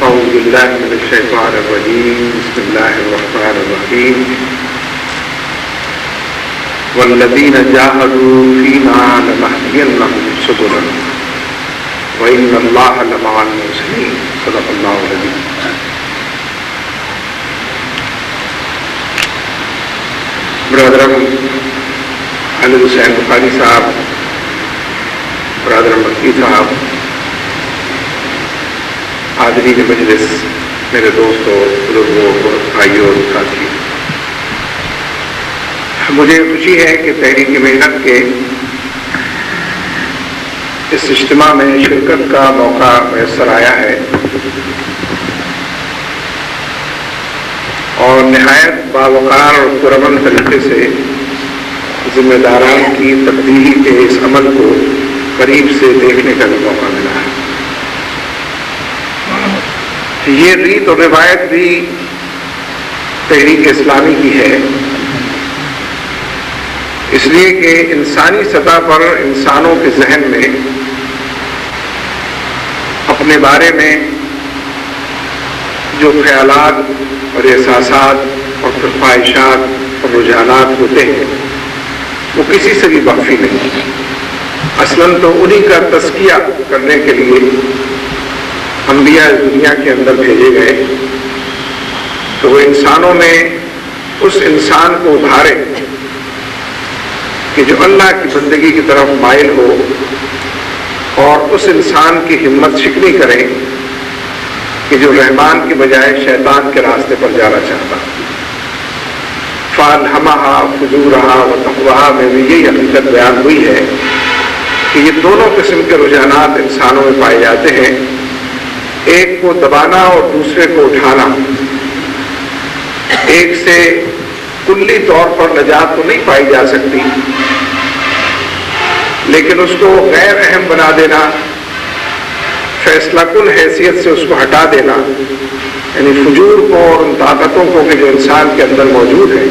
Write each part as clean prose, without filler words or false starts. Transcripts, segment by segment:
أعوذ بالله من الشيطان الرجيم بسم الله الرحمن الرحيم والذين جاهدوا فينا لنهدينهم سبلنا وإن الله لمع المحسنين صدق الله العظيم. برادرم خالد حسین بخاری صاحب، برادر مکی صاحب، حاضرین مجلس، میرے دوستوں، بزرگوں، بھائیوں اور ساتھیوں، مجھے خوشی ہے کہ تحریک محنت کے اس اجتماع میں شرکت کا موقع میسر آیا ہے اور نہایت باوقار اور پرامن طریقے سے ذمہ داران کی تبدیلی کے اس عمل کو قریب سے دیکھنے کا بھی موقع ملا ہے. یہ ریت اور روایت بھی تحریک اسلامی کی ہے، اس لیے کہ انسانی سطح پر انسانوں کے ذہن میں اپنے بارے میں جو خیالات اور احساسات اور پھر خواہشات اور رجحانات ہوتے ہیں وہ کسی سے بھی مخفی نہیں. اصلاً تو انہی کا تزکیہ کرنے کے لیے انبیاء دنیا کے اندر بھیجے گئے تو وہ انسانوں میں اس انسان کو ابھارے کہ جو اللہ کی بندگی کی طرف مائل ہو اور اس انسان کی ہمت شکنی کرے کہ جو رحمان کے بجائے شیطان کے راستے پر جانا چاہتا. فَأَلْهَمَهَا فُجُورَهَا وَتَقْوَاهَا میں بھی یہی حقیقت بیان ہوئی ہے کہ یہ دونوں قسم کے رجحانات انسانوں میں پائے جاتے ہیں، ایک کو دبانا اور دوسرے کو اٹھانا. ایک سے کلی طور پر نجات تو نہیں پائی جا سکتی، لیکن اس کو غیر اہم بنا دینا، فیصلہ کن حیثیت سے اس کو ہٹا دینا، یعنی فجور کو اور ان طاقتوں کو کہ جو انسان کے اندر موجود ہے،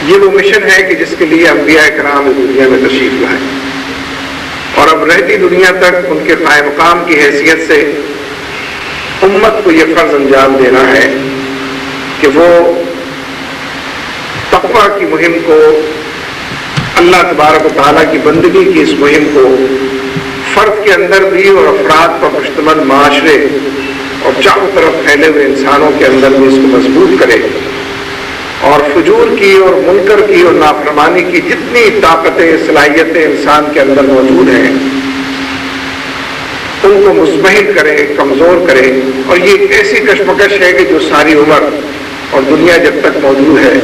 یہ وہ مشن ہے کہ جس کے لیے انبیاء کرام اس دنیا میں تشریف لائے اور اب رہتی دنیا تک ان کے قائم مقام کی حیثیت سے امت کو یہ فرض انجام دینا ہے کہ وہ تقویٰ کی مہم کو، اللہ تبارک و تعالیٰ کی بندگی کی اس مہم کو فرد کے اندر بھی اور افراد پر مشتمل معاشرے اور چاروں طرف پھیلے ہوئے انسانوں کے اندر بھی اس کو مضبوط کرے اور فجور کی اور منکر کی اور نافرمانی کی جتنی طاقتیں، صلاحیتیں انسان کے اندر موجود ہیں ان کو مزمحل کرے، کمزور کرے. اور یہ ایک ایسی کشمکش ہے کہ جو ساری عمر اور دنیا جب تک موجود ہے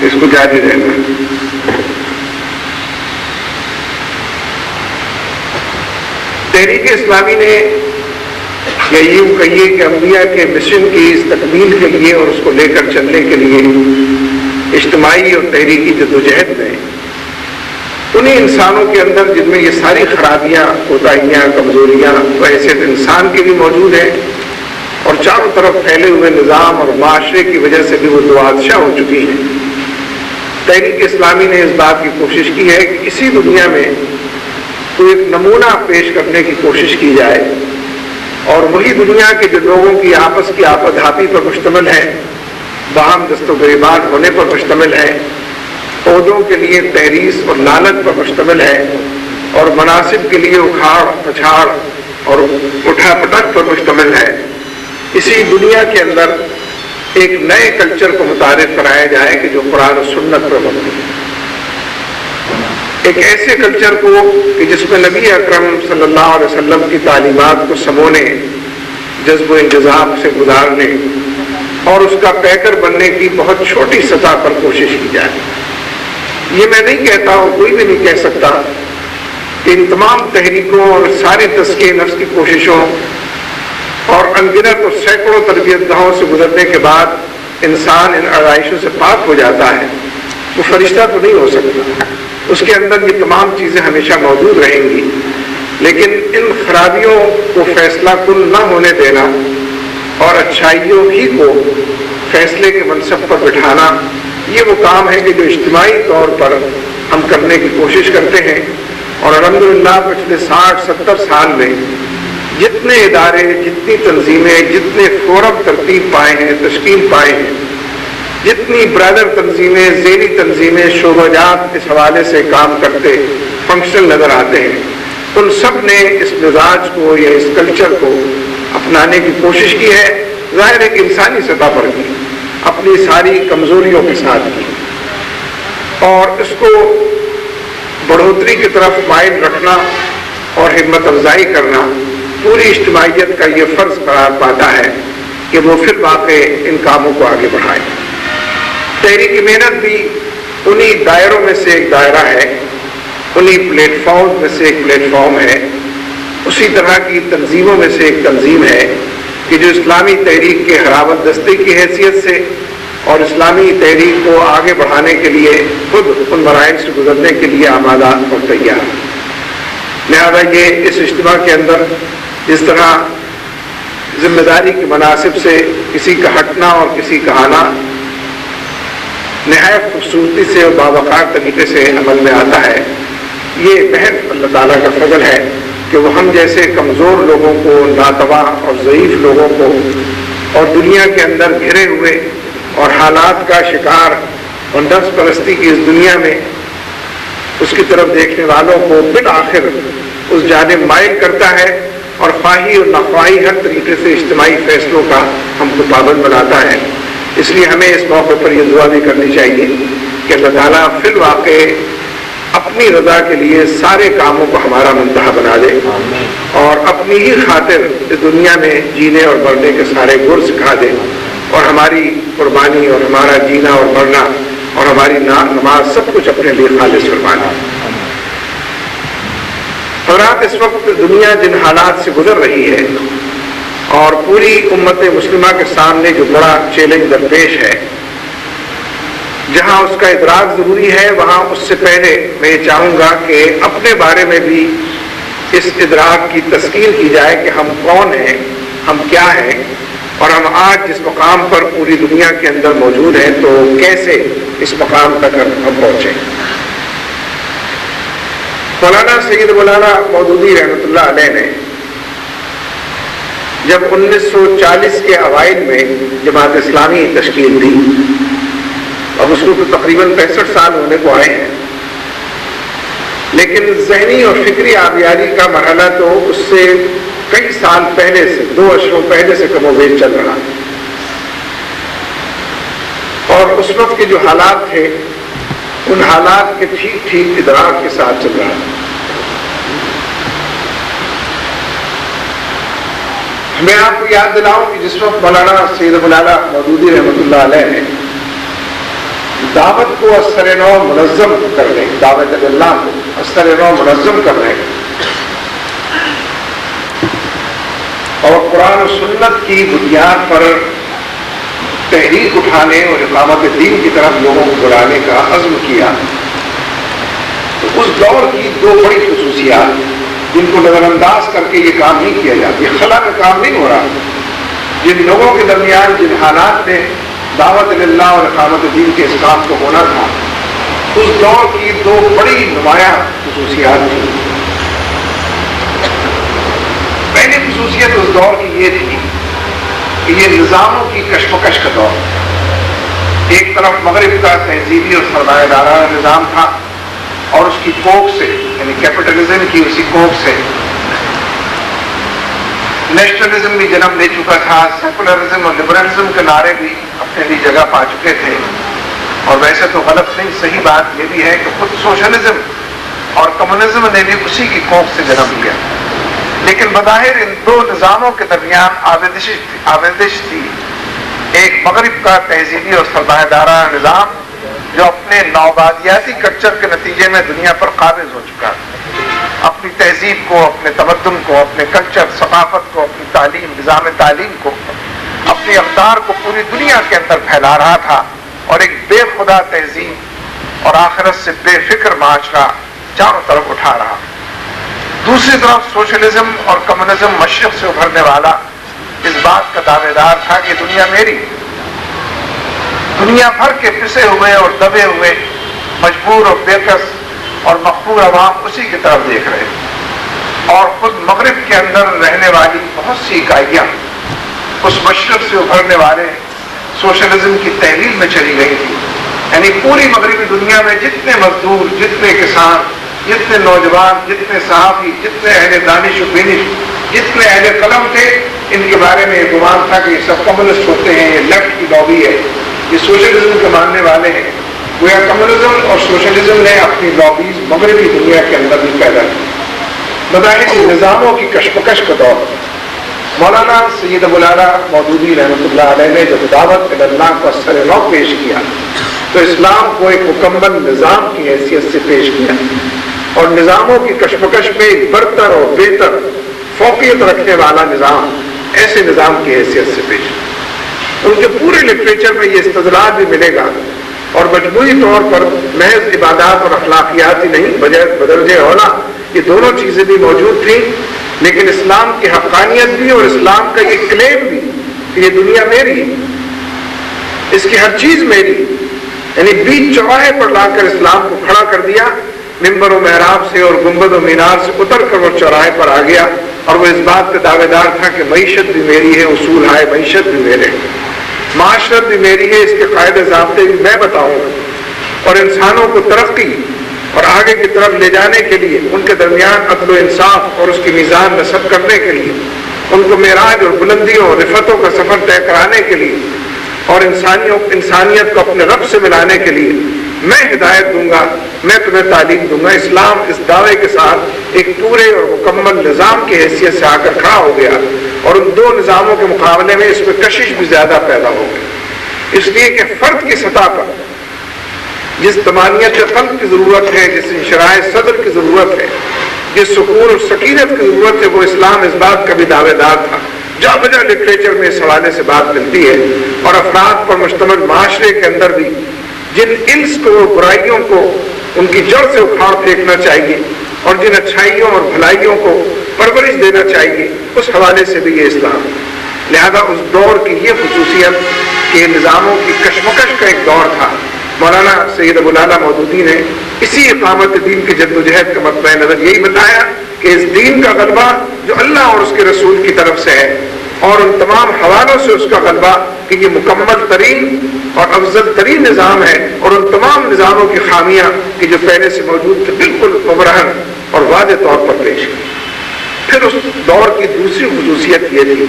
اس کو جاری رہنا. تحریک اسلامی نے یا یوں کہیے کہ انبیاء کے مشن کی اس تکمیل کے لیے اور اس کو لے کر چلنے کے لیے اجتماعی اور تحریکی جدوجہد میں انہیں انسانوں کے اندر جن میں یہ ساری خرابیاں، کوتاہیاں، کمزوریاں بحیثیت انسان کی بھی موجود ہیں اور چاروں طرف پھیلے ہوئے نظام اور معاشرے کی وجہ سے بھی وہ دوادشاہ ہو چکی ہیں. تحریک اسلامی نے اس بات کی کوشش کی ہے کہ اسی دنیا میں کوئی ایک نمونہ پیش کرنے کی کوشش کی جائے اور وہی دنیا کے جو لوگوں کی آپس کی آپدھاپی پر مشتمل ہے، باہم دست و گریبان ہونے پر مشتمل ہے، عہدوں کے لیے تحریص اور لالچ پر مشتمل ہے اور مناصب کے لیے اکھاڑ پچھاڑ اور اٹھا پٹک پر مشتمل ہے، اسی دنیا کے اندر ایک نئے کلچر کو متعارف کرایا جائے کہ جو قرآن و سنت پر مبنی ہے. ایک ایسے کلچر کو کہ جس میں نبی اکرم صلی اللہ علیہ وسلم کی تعلیمات کو سمونے، جذب و انجذاب سے گزارنے اور اس کا پیکر بننے کی بہت چھوٹی سطح پر کوشش کی جائے. یہ میں نہیں کہتا اور کوئی بھی نہیں کہہ سکتا کہ ان تمام تحریکوں اور ساری تزکیہ نفس کی کوششوں اور انگنت اور سینکڑوں تربیت گاہوں سے گزرنے کے بعد انسان ان آرائشوں سے پاک ہو جاتا ہے. وہ فرشتہ تو نہیں ہو سکتا، اس کے اندر یہ تمام چیزیں ہمیشہ موجود رہیں گی، لیکن ان خرابیوں کو فیصلہ کن نہ ہونے دینا اور اچھائیوں ہی کو فیصلے کے منصب پر بٹھانا، یہ وہ کام ہے کہ جو اجتماعی طور پر ہم کرنے کی کوشش کرتے ہیں. اور الحمدللہ پچھلے 60-70 سال میں جتنے ادارے، جتنی تنظیمیں، جتنے فورم ترتیب پائے ہیں، تشکیل پائے ہیں، جتنی برادر تنظیمیں، ذیلی تنظیمیں، شعبہ جات اس حوالے سے کام کرتے فنکشنل نظر آتے ہیں، ان سب نے اس مزاج کو یا اس کلچر کو اپنانے کی کوشش کی ہے، ظاہر ہے کہ انسانی سطح پر کی، اپنی ساری کمزوریوں کے ساتھ کی، اور اس کو بڑھوتری کی طرف مائل رکھنا اور ہمت افزائی کرنا پوری اجتماعیت کا یہ فرض قرار پاتا ہے کہ وہ فی الواقع ان کاموں کو آگے بڑھائے۔ تحریک محنت بھی انہی دائروں میں سے ایک دائرہ ہے، انہی پلیٹ فارم میں سے ایک پلیٹ فارم ہے، اسی طرح کی تنظیموں میں سے ایک تنظیم ہے کہ جو اسلامی تحریک کے حراوت دستے کی حیثیت سے اور اسلامی تحریک کو آگے بڑھانے کے لیے خود ان مراحل سے گزرنے کے لیے آمادہ اور تیار۔ لہذا یہ اس اجتماع کے اندر جس طرح ذمہ داری کے مناسب سے کسی کا ہٹنا اور کسی کا آنا نہایت خوبصورتی سے اور باوقار طریقے سے عمل میں آتا ہے، یہ محض اللہ تعالیٰ کا فضل ہے کہ وہ ہم جیسے کمزور لوگوں کو، ناتواں اور ضعیف لوگوں کو، اور دنیا کے اندر گھرے ہوئے اور حالات کا شکار اور نفس پرستی کی اس دنیا میں اس کی طرف دیکھنے والوں کو بالآخر اس جانب مائل کرتا ہے اور خواہی اور ناخواہی ہر طریقے سے اجتماعی فیصلوں کا ہم کو پابند بناتا ہے۔ اس لیے ہمیں اس موقع پر یہ دعا بھی کرنی چاہیے کہ اللہ تعالیٰ فی الواقع اپنی رضا کے لیے سارے کاموں کو ہمارا منتہا بنا دے اور اپنی ہی خاطر اس دنیا میں جینے اور مرنے کے سارے گر سکھا دے، اور ہماری قربانی اور ہمارا جینا اور مرنا اور ہماری نماز سب کچھ اپنے لیے خالص فرما دے۔ حضرات، اس وقت دنیا جن حالات سے گزر رہی ہے اور پوری امت مسلمہ کے سامنے جو بڑا چیلنج درپیش ہے، جہاں اس کا ادراک ضروری ہے، وہاں اس سے پہلے میں یہ چاہوں گا کہ اپنے بارے میں بھی اس ادراک کی تسکین کی جائے کہ ہم کون ہیں، ہم کیا ہیں، اور ہم آج جس مقام پر پوری دنیا کے اندر موجود ہیں تو کیسے اس مقام تک ہم پہنچے۔ مولانا سید مولانا مودودی رحمۃ اللہ علیہ نے جب 1940 کے اوائل میں جماعت اسلامی تشکیل دی، اب اس کو تو تقریباً 65 سال ہونے کو آئے ہیں، لیکن ذہنی اور فکری آبیاری کا مرحلہ تو اس سے کئی سال پہلے سے، 2 عشروں پہلے سے کم و بیش چل رہا، اور اس وقت کے جو حالات تھے ان حالات کے ٹھیک ٹھیک ادراک کے ساتھ چل رہا ہے۔ میں آپ کو یاد دلاؤں کہ جس وقت مولانا سید مولانا مودودی رحمۃ اللہ علیہ نے دعوت کو اثر نو منظم کرنے، دعوت اللہ کو اثر نو منظم کرنے اور قرآن و سنت کی بنیاد پر تحریک اٹھانے اور اقامت دین کی طرف لوگوں کو بلانے کا عزم کیا، تو اس دور کی 2 بڑی خصوصیات جن کو نظر انداز کر کے یہ کام نہیں کیا جاتا، یہ خلا میں کام نہیں ہو رہا، جن لوگوں کے درمیان جن حالات میں دعوت اللہ اور اقامت دین کے اس کام کو ہونا تھا، اس دور کی 2 بڑی نمایاں خصوصیات تھیں۔ پہلی خصوصیت اس دور کی یہ تھی کہ یہ نظاموں کی کشمکش کا دور، ایک طرف مغرب کا تہذیبی اور سرمایہ دارانہ نظام تھا اور اس کی کوکھ سے، یعنی کیپٹلزم کی اسی کوکھ سے نیشنلزم بھی جنم لے چکا تھا، سیکولرزم اور لبرلزم کے نعرے بھی اپنے لیے جگہ پا چکے تھے، اور ویسے تو غلط نہیں، صحیح بات یہ بھی ہے کہ خود سوشلزم اور کمیونزم نے بھی اسی کی کوکھ سے جنم لیا، لیکن بظاہر ان 2 نظاموں کے درمیان آمیزش تھی، ایک مغرب کا تہذیبی اور سرمایہ دارانہ نظام جو اپنے نوآبادیاتی کلچر کے نتیجے میں دنیا پر قابض ہو چکا، اپنی تہذیب کو، اپنے تمدن کو، اپنے کلچر، ثقافت کو، اپنی تعلیم، نظام تعلیم کو، اپنی اقدار کو پوری دنیا کے اندر پھیلا رہا تھا، اور ایک بے خدا تہذیب اور آخرت سے بے فکر معاشرہ چاروں طرف اٹھا رہا۔ دوسری طرف سوشلزم اور کمیونزم مشرق سے ابھرنے والا اس بات کا دعوے دار تھا کہ دنیا میری، دنیا بھر کے پسے ہوئے اور دبے ہوئے مجبور اور بے کس اور مقہور عوام اسی کی طرف دیکھ رہے، اور خود مغرب کے اندر رہنے والی بہت سی اکائیاں اس مشرق سے ابھرنے والے سوشلزم کی تحلیل میں چلی گئی تھی. یعنی پوری مغربی دنیا میں جتنے مزدور، جتنے کسان، جتنے نوجوان، جتنے صحافی، جتنے اہل دانش و بینش، جتنے اہل قلم تھے، ان کے بارے میں یہ گمان تھا کہ یہ سب کمیونسٹ ہوتے ہیں، یہ لیفٹ کی لابی ہے، یہ سوشلزم کے ماننے والے ہیں. گویا کمیونزم اور سوشلزم نے اپنی لابیز مغربی دنیا کے اندر بھی پیدا کی. مذاہبی نظاموں کی کشمکش کا دور. مولانا سید ابو الاعلیٰ مودودی رحمۃ اللہ علیہ نے جب دعوت اللہ کو سر نو پیش کیا تو اسلام کو ایک مکمل نظام کی حیثیت سے پیش کیا، اور نظاموں کی کشمکش میں ایک برتر اور بہتر فوقیت رکھنے والا نظام ایسے نظام کی حیثیت سے پیش کیا. ان کے پورے لٹریچر میں یہ استدلال بھی ملے گا، اور مجموعی طور پر محض عبادات اور اخلاقیات ہی نہیں، بدرجہ اولا یہ دونوں چیزیں بھی موجود تھیں، لیکن اسلام کی حقانیت بھی اور اسلام کا یہ کلیم بھی کہ یہ دنیا میری ہے، اس کی ہر چیز میری. یعنی بیچ چوراہے پر لا کر اسلام کو کھڑا کر دیا، ممبر و محراب سے اور گنبد و مینار سے اتر کر وہ چوراہے پر آ گیا، اور وہ اس بات کا دعوے دار تھا کہ معیشت بھی میری ہے، اصول ہے معیشت بھی میرے ہیں، معاشرت بھی میری ہے، اس کے قاعدے ضابطے بھی میں بتاؤں گا. اور انسانوں کو ترقی اور آگے کی طرف لے جانے کے لیے، ان کے درمیان عدل و انصاف اور اس کی میزان نصب کرنے کے لیے، ان کو معراج اور بلندیوں اور رفعتوں کا سفر طے کرانے کے لیے، اور انسانیت کو اپنے رب سے ملانے کے لیے میں ہدایت دوں گا، میں تمہیں تعلیم دوں گا. اسلام اس دعوے کے ساتھ ایک پورے اور مکمل نظام کی حیثیت سے آ کر کھڑا ہو گیا، اور ان دو نظاموں کے مقابلے میں اس میں کشش بھی زیادہ پیدا ہو گئی، اس لیے کہ فرد کی سطح پر جس طمانینت قلب کی ضرورت ہے، جس انشراح صدر کی ضرورت ہے، جس سکون اور سکینت کی ضرورت ہے، وہ اسلام اس بات کا بھی دعوے دار تھا. جا بجا لٹریچر میں اس حوالے سے بات ملتی ہے، اور افراد پر مشتمل معاشرے کے اندر بھی جن الس کو، برائیوں کو ان کی جڑ سے اکھاڑ پھینکنا چاہیے، اور جن اچھائیوں اور بھلائیوں کو پرورش دینا چاہیے، اس حوالے سے بھی یہ اسلام. لہذا اس دور کی یہ خصوصیت کہ نظاموں کی کشمکش کا ایک دور تھا. مولانا سید ابو الاعلیٰ مودودی نے اسی اقامت دین کی جدوجہد کا مطمع نظر یہی بتایا کہ اس دین کا غلبہ جو اللہ اور اس کے رسول کی طرف سے ہے، اور ان تمام حوالوں سے اس کا غلبہ کہ یہ مکمل ترین اور افضل ترین نظام ہے، اور ان تمام نظاموں کی خامیاں کہ جو پہلے سے موجود تھے بالکل مبرہن اور واضح طور پر پیش کی. پھر اس دور کی دوسری خصوصیت یہ تھی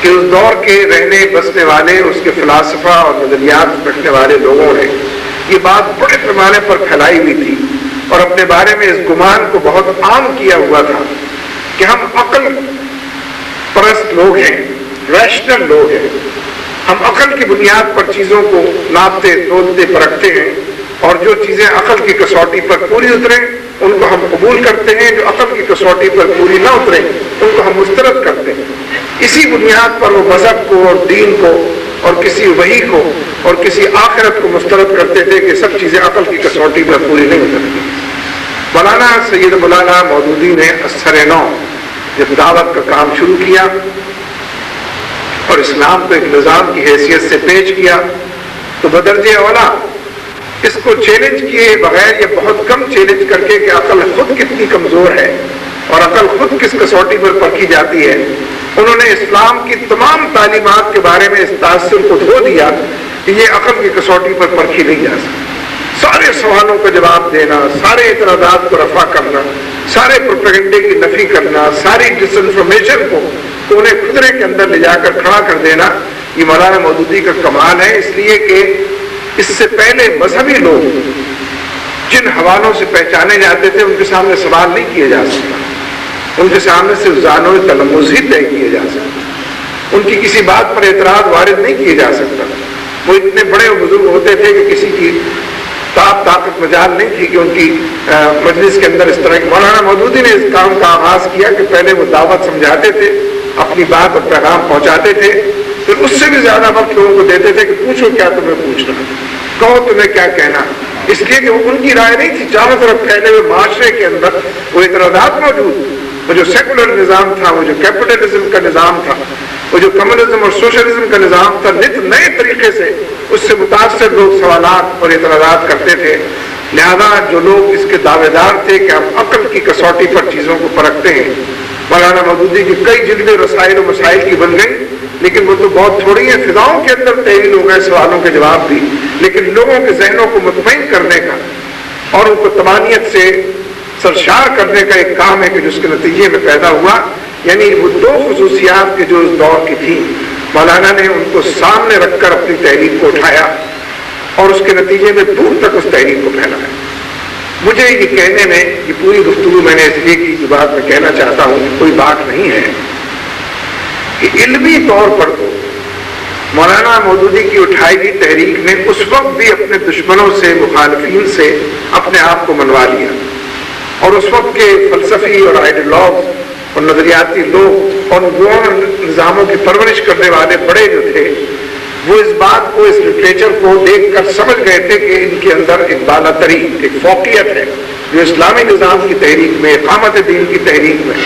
کہ اس دور کے رہنے بسنے والے، اس کے فلاسفہ اور نظریات رکھنے والے لوگوں نے یہ بات بڑے پیمانے پر پھیلائی ہوئی تھی، اور اپنے بارے میں اس گمان کو بہت عام کیا ہوا تھا کہ ہم عقل پرست لوگ ہیں، ریشنل لوگ ہیں، ہم عقل کی بنیاد پر چیزوں کو ناپتے تولتے پرکھتے ہیں، اور جو چیزیں عقل کی کسوٹی پر پوری اتریں ان کو ہم قبول کرتے ہیں، جو عقل کی کسوٹی پر پوری نہ اتریں ان کو ہم مسترد کرتے ہیں. اسی بنیاد پر وہ مذہب کو اور دین کو اور کسی وحی کو اور کسی آخرت کو مسترد کرتے تھے کہ سب چیزیں عقل کی کسوٹی پر پوری نہیں اترتی. مولانا سید ابو الاعلیٰ مودودی نے اثر نو جب دعوت کا کام شروع کیا اور اسلام کو ایک نظام کی حیثیت سے پیش کیا، تو بدرجہ اولا اس کو چیلنج کیے بغیر یا بہت کم چیلنج کر کے کہ عقل خود کتنی کمزور ہے اور عقل خود کس کسوٹی پر پرکھی جاتی ہے، انہوں نے اسلام کی تمام تعلیمات کے بارے میں اس تاثر کو دھو دیا کہ یہ عقل کی کسوٹی پر پرکھی نہیں جا سکتی. سارے سوالوں کا جواب دینا، سارے اعتراضات کو رفع کرنا، سارے پروپیگنڈے کی نفی کرنا، ساری ڈس انفارمیشن کو کونے خطرے کے اندر لے جا کر کھڑا کر دینا، یہ مولانا مودودی کا کمال ہے. اس لیے کہ اس سے پہلے مذہبی لوگ جن حوالوں سے پہچانے جاتے تھے ان کے سامنے سوال نہیں کیے جا سکتا، ان کے سامنے صرف زانو تلمذ ہی طے کیے جا سکتے، ان کی کسی بات پر اعتراض وارد نہیں کیے جا سکتا. وہ اتنے بڑے بزرگ ہوتے تھے کہ کسی کی طاقت مجال نہیں تھی کہ ان کی مجلس کے اندر اس طرح. مولانا مودودی نے اس کام کا آغاز کیا کہ پہلے وہ دعوت سمجھاتے تھے، اپنی بات اور پیغام پہنچاتے تھے، پھر اس سے بھی زیادہ وقت لوگوں کو دیتے تھے کہ پوچھو کیا تمہیں پوچھنا، کہو تمہیں کیا کہنا. اس لیے کہ ان کی رائے نہیں تھی. چاروں طرف پھیلے ہوئے معاشرے کے اندر وہ اعتراضات موجود، وہ جو سیکولر نظام تھا، وہ جو کیپٹلزم کا نظام تھا، وہ جو کمیونزم اور سوشلزم کا نظام تھا، نت نئے طریقے سے اس سے متاثر لوگ سوالات اور اعتراضات کرتے تھے. لہذا جو لوگ اس کے دعوے دار تھے کہ ہم عقل کی کسوٹی پر چیزوں کو پرکھتے ہیں، مولانا مودودی کی کئی جلدیں رسائل و مسائل کی بن گئی، لیکن وہ تو بہت تھوڑی ہیں، فضاؤں کے اندر تحریر ہو گئے سوالوں کے جواب بھی، لیکن لوگوں کے ذہنوں کو مطمئن کرنے کا اور ان کو طمانینت سے سرشار کرنے کا ایک کام ہے کہ جس کے نتیجے میں پیدا ہوا، یعنی وہ دو خصوصیات کے جو اس دور کی تھی، مولانا نے ان کو سامنے رکھ کر اپنی تحریر کو اٹھایا اور اس کے نتیجے میں دور تک اس تحریر کو پھیلایا۔ مجھے یہ کہنے میں، یہ پوری گفتگو میں نے اس لیے کی، جو بات میں کہنا چاہتا ہوں کہ کوئی بات نہیں ہے کہ علمی طور پر تو مولانا مودودی کی اٹھائی ہوئی تحریک نے اس وقت بھی اپنے دشمنوں سے، مخالفین سے اپنے آپ کو منوا لیا، اور اس وقت کے فلسفی اور آئیڈیالوگ اور نظریاتی لوگ اور نظاموں کی پرورش کرنے والے بڑے جو تھے، وہ اس بات کو، اس لٹریچر کو دیکھ کر سمجھ گئے تھے کہ ان کے اندر ایک بالاتری، ایک فوقیت ہے جو اسلامی نظام کی تحریک میں، اقامت دین کی تحریک میں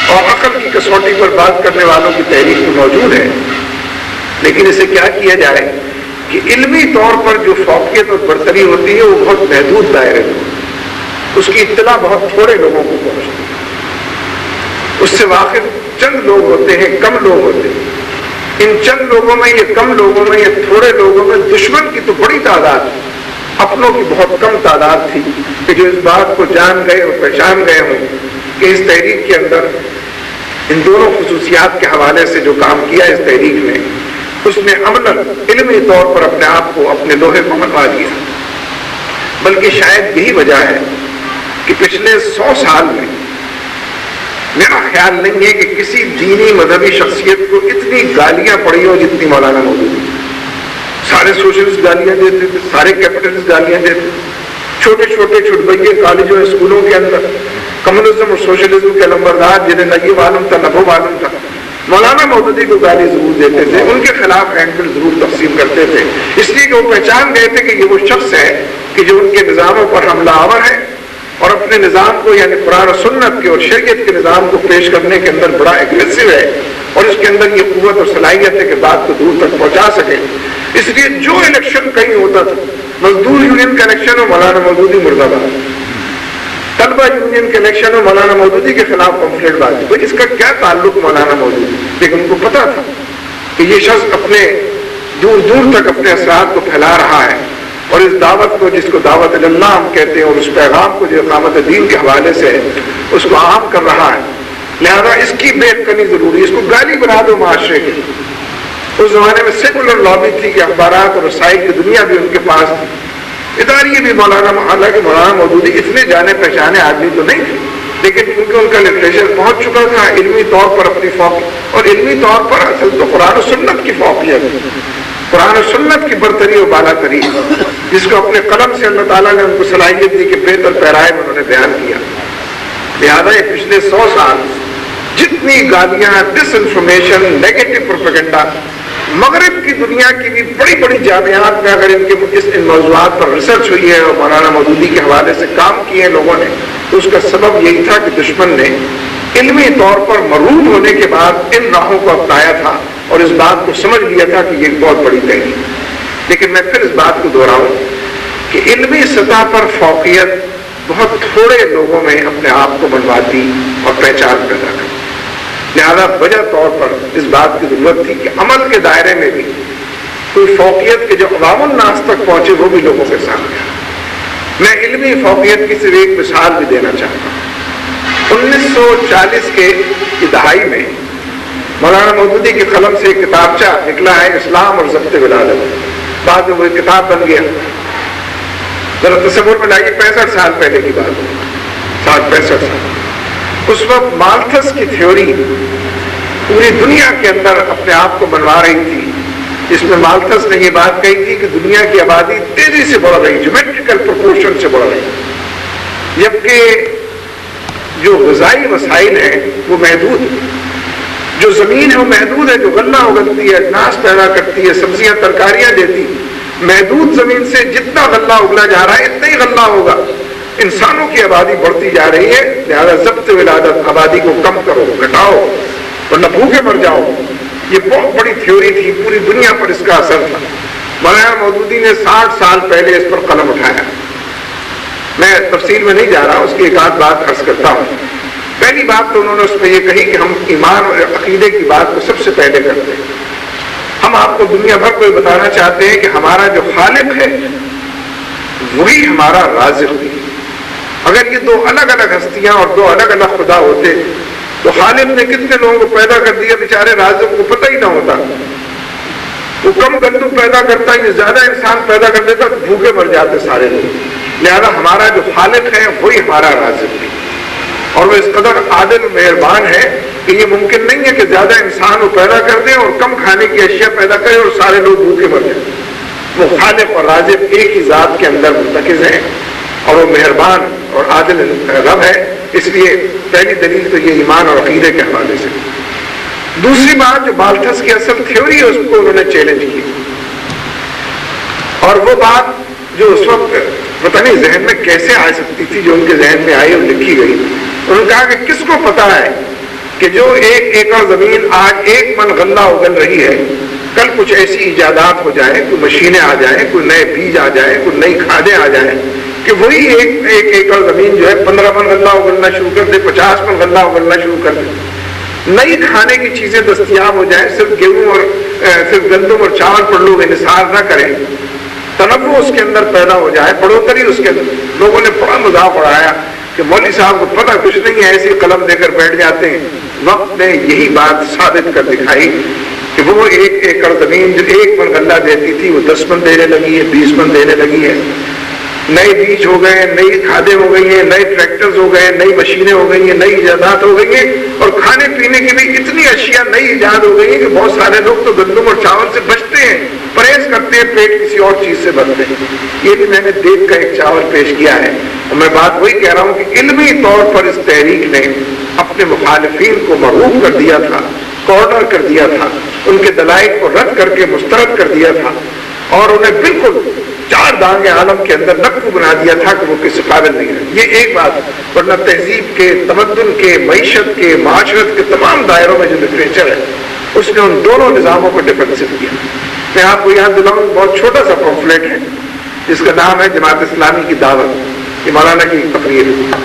اور عقل کی کسوٹی پر بات کرنے والوں کی تحریک میں موجود ہے۔ لیکن اسے کیا کیا جائے کہ علمی طور پر جو فوقیت اور برتری ہوتی ہے وہ بہت محدود دائرے میں، اس کی اطلاع بہت تھوڑے لوگوں کو پہنچتی ہے، اس سے واقف چند لوگ ہوتے ہیں، کم لوگ ہوتے ہیں۔ ان چند لوگوں میں، یہ کم لوگوں میں، یہ تھوڑے لوگوں میں دشمن کی تو بڑی تعداد، اپنوں کی بہت کم تعداد تھی کہ جو اس بات کو جان گئے اور پہچان گئے ہوں کہ اس تحریک کے اندر ان دونوں خصوصیات کے حوالے سے جو کام کیا اس تحریک نے، اس نے عملاً علمی طور پر اپنے آپ کو، اپنے لوہے کو منوا دیا۔ بلکہ شاید یہی وجہ ہے کہ پچھلے 100 سال میں میرا خیال نہیں ہے کہ کسی دینی مذہبی شخصیت کو اتنی گالیاں پڑی ہو جتنی مولانا مودودی۔ سارے سوشلسٹ گالیاں دیتے تھے، سارے کیپٹلسٹ گالیاں دیتے تھے، چھوٹے چھوٹے چھٹبھئیے کالجوں اسکولوں کے اندر کمیونزم اور سوشلزم کے لمبردار جنہیں نہ یہ معلوم تھا نہ وہ معلوم تھا، مولانا مودودی کو گالی ضرور دیتے تھے، ان کے خلاف ہینڈبل ضرور تقسیم کرتے تھے، اس لیے کہ وہ پہچان گئے تھے کہ یہ وہ شخص ہے کہ جو ان کے نظاموں پر حملہ آور ہے اور اپنے نظام کو، یعنی قرآن و سنت کے اور شریعت کے نظام کو پیش کرنے کے اندر بڑا ایگریسو ہے، اور اس کے اندر یہ قوت اور صلاحیت ہے کہ بات کو دور تک پہنچا سکے۔ اس لیے جو الیکشن کہیں ہوتا تھا، مزدور یونین کا الیکشن ہو، مولانا مودودی مرد آباد، طلبہ یونین کے الیکشن ہو، مولانا مودودی کے خلاف پمفلیٹ بازی۔ بھائی اس کا کیا تعلق مولانا مودودی؟ لیکن ان کو پتا تھا کہ یہ شخص اپنے دور دور تک اپنے اثرات کو پھیلا رہا ہے، اور اس دعوت کو، جس کو دعوت اللہ ہم کہتے ہیں، اور اس پیغام کو جو اقامت دین کے حوالے سے ہے، اس کو عام کر رہا ہے۔ لہذا اس کی بے کنی ضروری، اس کو گالی بنا دو معاشرے کی۔ اس زمانے میں سیکولر لابی تھی کہ اخبارات اور رسائی کی دنیا بھی ان کے پاس تھی، اداریے بھی حالانکہ مولانا مودودی اتنے جانے پہچانے آدمی تو نہیں تھے، لیکن کیونکہ ان کا لٹریچر پہنچ چکا تھا، علمی طور پر اپنی فوقیت، اور علمی طور پر اصل تو قرآن و سنت کی فوقیت، قرآن و سنت کی برتری و بالاتری، جس کو اپنے قلم سے اللہ تعالیٰ نے ان کو صلاحیت دی کہ بہتر پیرائے میں انہوں نے بیان کیا۔ لہذا یہ پچھلے 100 سال جتنی گالیاں، ڈس انفارمیشن، نیگیٹو پروپیگنڈا، مغرب کی دنیا کی بھی بڑی بڑی جامعات میں اگر ان موضوعات پر ریسرچ ہوئی ہے اور مولانا مودودی کے حوالے سے کام کیے ہیں لوگوں نے، تو اس کا سبب یہی تھا کہ دشمن نے علمی طور پر مرعوب ہونے کے بعد ان راہوں کو اپنایا تھا اور اس بات کو سمجھ لیا تھا کہ یہ بہت بڑی تحریک۔ لیکن میں پھر اس بات کو دہراؤں کہ علمی سطح پر فوقیت بہت تھوڑے لوگوں میں اپنے آپ کو منواتی اور پہچان پیدا کرتی، لہذا وجہ طور پر اس بات کی ضرورت تھی کہ عمل کے دائرے میں بھی کوئی فوقیت کے جو عوام الناس تک پہنچے وہ بھی لوگوں کے سامنے آئے۔ میں علمی فوقیت کی صرف ایک مثال بھی دینا چاہتا ہوں۔ 1940 کے دہائی میں مولانا مودودی کی قلم سے ایک کتابچہ نکلا ہے، اسلام اور ضبط ولادت، بعد میں وہ کتاب بن گیا۔ ذرا تصور میں لائیے، 65 سال پہلے کی بات ہے، 65 سال۔ اس وقت مالتھس کی تھیوری پوری دنیا کے اندر اپنے آپ کو منوا رہی تھی، جس میں مالتھس نے یہ بات کہی تھی کہ دنیا کی آبادی تیزی سے بڑھ رہی، جیومیٹریکل پروپورشن سے بڑھ رہی، جبکہ جو غذائی وسائل ہیں وہ محدود ہیں، جو زمین ہے وہ محدود ہے، جو غلہ اگلتی ہے، اجناس پیدا کرتی ہے، سبزیاں ترکاریاں دیتی، محدود زمین سے جتنا غلہ اگلا جا رہا ہے اتنا ہی غلہ ہوگا۔ انسانوں کی آبادی بڑھتی جا رہی ہے، لہذا ضبط ولادت، آبادی کو کم کرو، گھٹاؤ، ورنہ بھوکے مر جاؤ۔ یہ بہت بڑی تھیوری تھی، پوری دنیا پر اس کا اثر تھا۔ مولانا مودودی نے 60 سال پہلے اس پر قلم اٹھایا، میں تفصیل میں نہیں جا رہا، اس کی ایک آدھ بات عرض کرتا ہوں۔ پہلی بات تو انہوں نے اس میں یہ کہی کہ ہم ایمان اور عقیدے کی بات کو سب سے پہلے کرتے ہیں۔ ہم آپ کو دنیا بھر کو یہ بتانا چاہتے ہیں کہ ہمارا جو خالق ہے وہی ہمارا رازق بھی ہے۔ اگر یہ دو الگ الگ ہستیاں اور دو الگ الگ خدا ہوتے تو خالق نے کتنے لوگوں کو پیدا کر دیا، بیچارے رازق کو پتہ ہی نہ ہوتا۔ وہ کم گندم پیدا کرتا، یہ زیادہ انسان پیدا کر دیتا تو بھوکے مر جاتے سارے لوگ۔ لہذا ہمارا جو خالق ہے وہی ہمارا رازق بھی، اور وہ اس قدر عادل مہربان ہے کہ یہ ممکن نہیں ہے کہ زیادہ انسان وہ پیدا کر دیں اور کم کھانے کی اشیاء پیدا کریں اور سارے لوگ بھوکے مر جائیں۔ وہ خالق اور رازق ایک ہی ذات کے اندر مرتکز ہیں، اور وہ مہربان اور عادل رب ہے۔ اس لیے پہلی دلیل تو یہ ایمان اور عقیدے کے حوالے سے۔ دوسری بات جو مالتھس کی اصل تھیوری ہے اس کو انہوں نے چیلنج کی، اور وہ بات جو اس وقت پتہ نہیں ذہن میں کیسے آ سکتی تھی، جو ان کے ذہن میں آئی اور لکھی گئی۔ انہوں نے کہا کہ کس کو پتا ہے کہ جو 1 ایکڑ زمین آج 1 من غلہ اگل رہی ہے، کل کچھ ایسی ایجادات ہو جائیں، کوئی مشینیں آ جائیں، کوئی نئے بیج آ جائیں، کوئی نئی کھادیں آ جائیں کہ وہی 1 ایکڑ زمین جو ہے 15 من غلہ اگلنا شروع کر دے، 50 من غلہ اگلنا شروع کر دے، نئی کھانے کی چیزیں دستیاب ہو جائیں، صرف گیہوں اور صرف گندم اور چاول پر لوگ انحصار نہ کریں، تنوع اس کے اندر پیدا ہو جائے، بڑھوتری اس کے اندر۔ لوگوں نے بڑا مذاق اڑایا کہ مولوی صاحب کو پتہ کچھ نہیں ہے، ایسی قلم دے کر بیٹھ جاتے ہیں۔ وقت نے یہی بات ثابت کر دکھائی کہ وہ 1 ایکڑ زمین جو 1 من غلہ دیتی تھی وہ 10 من دینے لگی ہے، 20 من دینے لگی ہے، نئے بیج ہو گئے، نئی کھادیں ہو گئی ہیں، نئے ٹریکٹرز ہو گئے، نئی مشینیں ہو گئی ہیں، نئی ایجادات ہو گئی ہیں، اور کھانے پینے کی بھی اتنی اشیاء نئی ایجاد ہو گئی ہیں کہ بہت سارے لوگ تو گندم اور چاول سے بچتے ہیں، پرہیز کرتے ہیں، پیٹ کسی اور چیز سے بھرتے ہیں۔ یہ بھی میں نے دیکھ کر ایک چاول پیش کیا ہے، اور میں بات وہی کہہ رہا ہوں کہ علمی طور پر اس تحریک نے اپنے مخالفین کو مرعوب کر دیا تھا، کارنر کر دیا تھا، ان کے دلائل کو رد کر کے مسترد کر دیا تھا، اور انہیں بالکل 4 دانگ عالم کے اندر نقب بنا دیا تھا کہ وہ کسی قابل نہیں ہے۔ یہ ایک بات، ورنہ تہذیب کے، تمدن کے، معیشت کے، معاشرت کے تمام دائروں میں جو لٹریچر ہے اس نے ان دونوں نظاموں کو ڈیفینسو کیا۔ میں آپ کو یاد دلاؤں، بہت چھوٹا سا پمفلیٹ ہے جس کا نام ہے جماعت اسلامی کی دعوت، یہ مولانا کی تقریر ہے،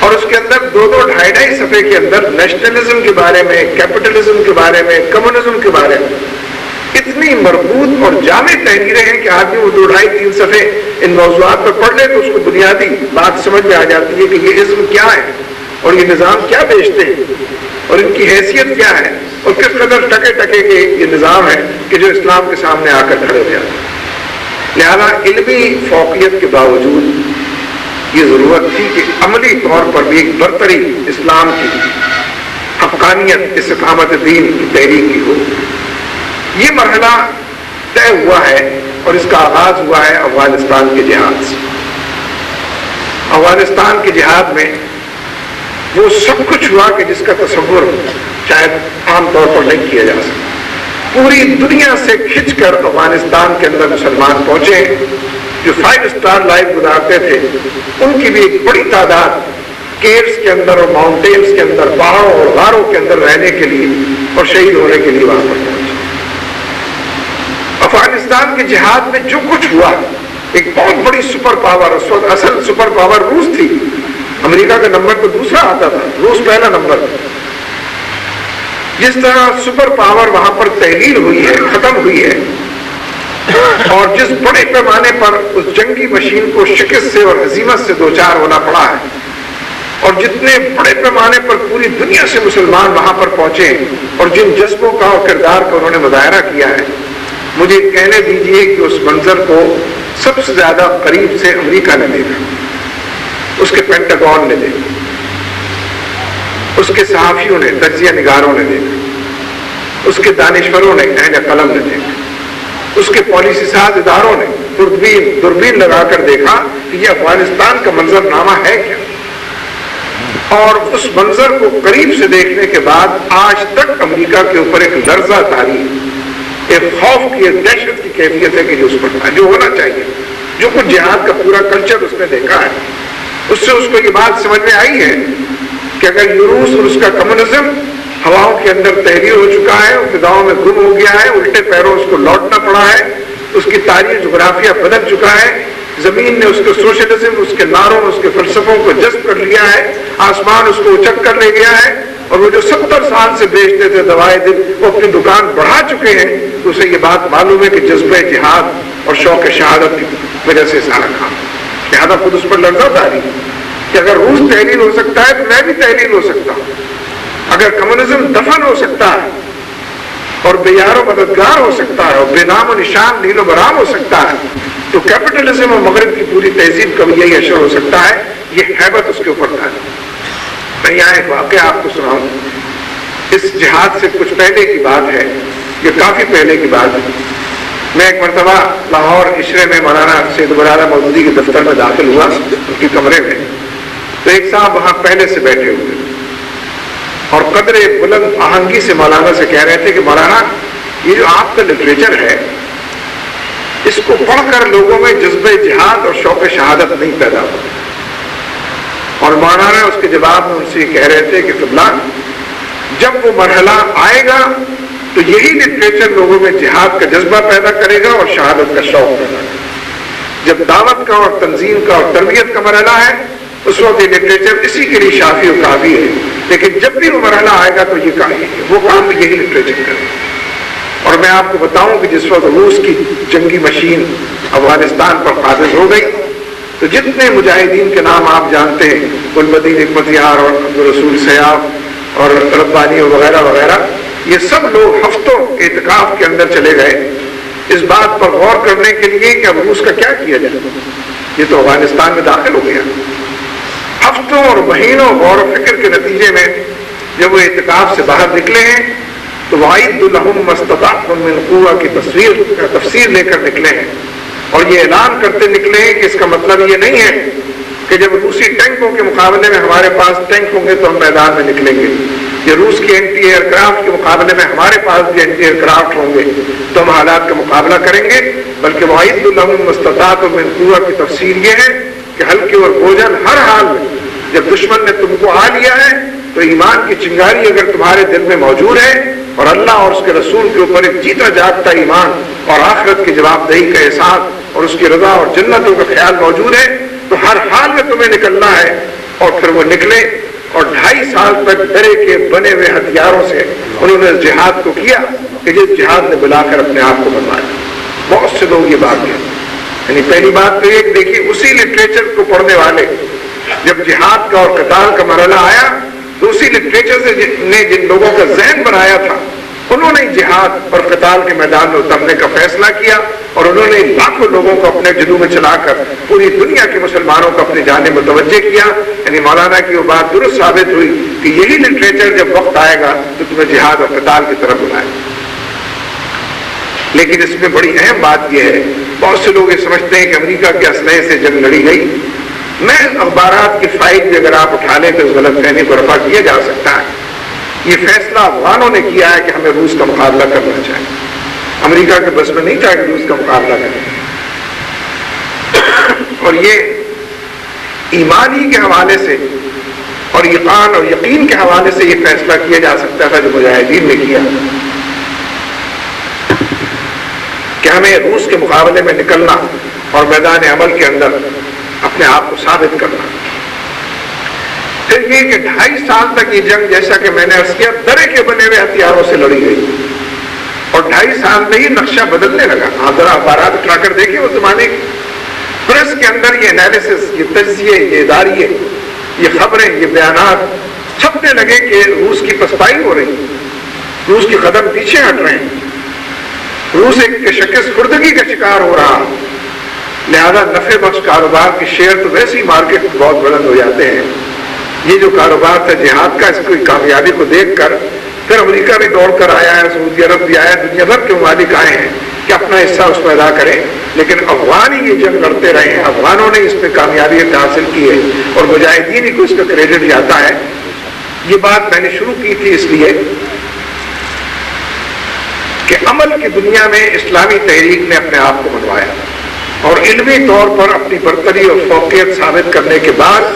اور اس کے اندر 2-2 ڈھائی صفحے کے اندر نیشنلزم کے بارے میں، کیپٹلزم کے بارے میں، کمیونزم کے بارے میں اتنی مربوط اور جامع تحریریں ہیں کہ آدمی وہ 2-2.5-3 صفحے ان موضوعات پر پڑھ لے تو اس کو بنیادی بات سمجھ میں آ جاتی ہے کہ یہ اسم کیا ہے اور یہ نظام کیا بیچتے ہیں اور ان کی حیثیت کیا ہے اور کس قدر ٹکے کے یہ نظام ہے کہ جو اسلام کے سامنے آ کر کھڑے ہو جاتے ہیں۔ لہذا علمی فوقیت کے باوجود یہ ضرورت تھی کہ عملی طور پر بھی ایک برتری اسلام کی، حقانیت، استقامت دین کی تحریک کی ہو۔ یہ مرحلہ طے ہوا ہے اور اس کا آغاز ہوا ہے افغانستان کے جہاد سے۔ افغانستان کے جہاد میں وہ سب کچھ ہوا کہ جس کا تصور شاید عام طور پر نہیں کیا جا سکتا۔ پوری دنیا سے کھچ کر افغانستان کے اندر مسلمان پہنچے، جو 5 اسٹار لائف گزارتے تھے ان کی بھی ایک بڑی تعداد کیوز کے اندر اور ماؤنٹینز کے اندر، پہاڑوں اور غاروں کے اندر رہنے کے لیے اور شہید ہونے کے لیے وہاں پر پہنچے۔ افغانستان کے جہاد میں جو کچھ ہوا، ایک بہت بڑی سپر پاور، اس وقت اصل سپر پاور روس تھی، امریکہ کا نمبر تو دوسرا آتا تھا، روس پہلا نمبر تھا۔ جس طرح سپر پاور وہاں پر تحلیل ہوئی ہے، ختم ہوئی ہے، اور جس بڑے پیمانے پر اس جنگی مشین کو شکست سے اور ہزیمت سے دوچار ہونا پڑا ہے، اور جتنے بڑے پیمانے پر پوری دنیا سے مسلمان وہاں پر پہنچے اور جن جذبوں کا اور کردار کا انہوں نے مظاہرہ کیا ہے، مجھے کہنے دیجئے کہ اس منظر کو سب سے زیادہ قریب سے امریکہ نے دیکھا، اس کے پینٹاگون نے دیکھا، اس کے صحافیوں نے، تجزیہ نگاروں نے دیکھا، اس کے دانشوروں نے، اہل قلم نے دیکھا، اس کے پالیسی ساز اداروں نے دوربین لگا کر دیکھا کہ یہ افغانستان کا منظر نامہ ہے کیا۔ اور اس منظر کو قریب سے دیکھنے کے بعد آج تک امریکہ کے اوپر ایک لرزہ طاری، ایک خوف کی، ایک دہشت کی کیفیت ہے کہ جو اس پر جو ہونا چاہیے، جو کچھ جہاد کا پورا کلچر اس نے دیکھا ہے، اس سے اس کو یہ بات سمجھ میں آئی ہے کہ اگر روس اور اس کا کمیونزم ہواؤں کے اندر تحریر ہو چکا ہے، فضاؤں میں گم ہو گیا ہے، الٹے پیروں اس کو لوٹنا پڑا ہے، اس کی تاریخ جغرافیہ بدل چکا ہے، زمین نے اس کے سوشلزم، اس کے نعروں، اس کے فلسفوں کو جذب کر لیا ہے، آسمان اس کو اچک کر لے گیا ہے، اور وہ جو 70 سال سے بیچتے تھے دوائے دل وہ اپنی دکان بڑھا چکے ہیں، تو اسے یہ بات معلوم ہے کہ جذبہ جہاد اور شوق شہادت کی وجہ سے سارا کام، لہٰذا خود اس پر لرزہ اتاری کہ اگر روس تحلیل ہو سکتا ہے تو میں بھی تحلیل ہو سکتا ہوں، اگر کمیونزم دفن ہو سکتا ہے اور بے یار و مددگار ہو سکتا ہے اور بے نام و نشان نیل و برام ہو سکتا ہے، تو کیپٹلزم اور مغرب کی پوری تہذیب کا بھی یہی اثر ہو سکتا ہے۔ یہ ہیبت اس کے اوپر تھا۔ میں یہاں ایک واقعہ آپ کو سناؤں، اس جہاد سے کچھ پہلے کی بات ہے، یہ کافی پہلے کی بات ہے۔ میں ایک مرتبہ لاہور عشرے میں مولانا سید برادہ مودودی کے دفتر میں داخل ہوا، ان کے کمرے میں، تو ایک صاحب وہاں پہلے سے بیٹھے ہوئے اور قدر بلند آہنگی سے مولانا سے کہہ رہے تھے کہ مولانا یہ جو آپ کا لٹریچر ہے اس کو پڑھ کر لوگوں میں جذبہ جہاد اور شوق شہادت نہیں پیدا ہو، اور مولانا اس کے جواب میں ان سے یہ کہہ رہے تھے کہ قبلہ جب وہ مرحلہ آئے گا تو یہی لٹریچر لوگوں میں جہاد کا جذبہ پیدا کرے گا اور شہادت کا شوق پیدا کرے گا۔ جب دعوت کا اور تنظیم کا اور تربیت کا مرحلہ ہے اس وقت یہ لٹریچر اسی کے لیے شافی و کافی ہے، لیکن جب بھی وہ مرحلہ آئے گا تو وہ کام بھی یہی لٹریچر کرے گا۔ اور میں آپ کو بتاؤں کہ جس وقت روس کی جنگی مشین افغانستان پر قابض ہو گئی تو جتنے مجاہدین کے نام آپ جانتے ہیں، گلبدین حکمت یار اور عبدالرسول سیاف اور ربانی وغیرہ وغیرہ، یہ سب لوگ ہفتوں اعتکاف کے اندر چلے گئے اس بات پر غور کرنے کے لیے کہ اب روس کا کیا کیا جائے، یہ تو افغانستان میں داخل ہو گیا۔ ہفتوں اور مہینوں غور و فکر کے نتیجے میں جب وہ اعتکاف سے باہر نکلے ہیں تو وَأَعِدُّوا لَهُم مَّا اسْتَطَعْتُم مِّن قُوَّةٍ کی تفسیر لے کر نکلے ہیں، اور یہ اعلان کرتے نکلے ہیں کہ اس کا مطلب یہ نہیں ہے کہ جب روسی ٹینکوں کے مقابلے میں ہمارے پاس ٹینک ہوں گے تو ہم میدان میں نکلیں گے، یا روس کی اینٹی ایئر کرافٹ کے مقابلے میں ہمارے پاس بھی اینٹی ایئر کرافٹ ہوں گے تو ہم حالات کا مقابلہ کریں گے، بلکہ وَأَعِدُّوا لَهُم مَّا اسْتَطَعْتُم مِّن قُوَّةٍ کی تفسیر یہ ہے کہ ہلکے اور بوجھل ہر حال میں جب دشمن نے تم کو آ لیا ہے تو ایمان کی چنگاری اگر تمہارے دل میں موجود ہے اور اللہ اور اس کے رسول کے اوپر ایک جیتا جاگتا ایمان اور آخرت کی جواب دہی کا احساس اور اس کی رضا اور جنتوں کا خیال موجود ہے تو ہر حال میں تمہیں نکلنا ہے۔ اور پھر وہ نکلے اور 2.5 سال تک ڈرے کے بنے ہوئے ہتھیاروں سے انہوں نے جہاد کو کیا کہ جس جہاد نے بلا کر اپنے آپ کو بنوایا۔ بہت سے لوگ یہ بات کہتے ہیں، یعنی پہلی بات تو ایک دیکھیے اسی لٹریچر کو پڑھنے والے جب جہاد کا اور قتال کا مرحلہ آیا تو اسی لٹریچر سے نے جن لوگوں کا ذہن بنایا تھا انہوں نے جہاد اور قتال کے میدان میں اترنے کا فیصلہ کیا، اور انہوں نے لاکھوں لوگوں کو اپنے جلو میں چلا کر پوری دنیا کے مسلمانوں کو اپنی جانب متوجہ کیا۔ یعنی مولانا کی وہ بات درست ثابت ہوئی کہ یہی لٹریچر جب وقت آئے گا تو تمہیں جہاد اور قتال کی طرف بلائے۔ لیکن اس میں بڑی اہم بات یہ ہے، بہت سے لوگ یہ سمجھتے ہیں کہ امریکہ کے اسلحے سے جنگ لڑی گئی۔ میں اخبارات کی فائل بھی اگر آپ اٹھا لیں تو اس غلط فہمی کو رفع کیا جا سکتا ہے۔ یہ فیصلہ افغانوں نے کیا ہے کہ ہمیں روس کا مقابلہ کرنا چاہیے، امریکہ کے بس میں نہیں تھا کہ روس کا مقابلہ کریں، اور یہ ایمانی کے حوالے سے اور ایمان اور یقین کے حوالے سے یہ فیصلہ کیا جا سکتا تھا جو مجاہدین نے کیا کہ ہمیں روس کے مقابلے میں نکلنا اور میدان عمل کے اندر اپنے آپ کو ثابت کرنا۔ پھر یہ کہ 2.5 سال تک یہ جنگ جیسا کہ میں نے عرض کیا درے کے بنے ہوئے ہتھیاروں سے لڑی گئی، اور 2.5 سال میں ہی نقشہ بدلنے لگا۔ آپ ذرا اخبارات اٹھا کر دیکھیں اس زمانے پریس کے اندر یہ انالیسس، یہ تجزیے، یہ اداریے، یہ خبریں، یہ بیانات چھپنے لگے کہ روس کی پسپائی ہو رہی، روس کی قدم پیچھے ہٹ رہے ہیں، روس ایک شکست خوردگی کا شکار ہو رہا، لہذا نفع بخش کاروبار کے شیئر تو ویسے ہی مارکیٹ بہت بلند ہو جاتے ہیں۔ یہ جو کاروبار تھا جہاد کا، اس کی کامیابی کو دیکھ کر پھر امریکہ بھی دوڑ کر آیا ہے، سعودی عرب بھی آیا، دنیا بھر کے ممالک آئے ہیں کہ اپنا حصہ اس میں ادا کریں، لیکن افغان ہی یہ جنگ لڑتے رہے ہیں، افغانوں نے اس میں کامیابیت حاصل کی ہے اور مجاہدین ہی کو اس کا کریڈٹ جاتا ہے۔ یہ بات میں نے شروع کی تھی اس لیے کہ عمل کی دنیا میں اسلامی تحریک نے اپنے آپ کو بنوایا اور علمی طور پر اپنی برتری اور فوقیت ثابت کرنے کے بعد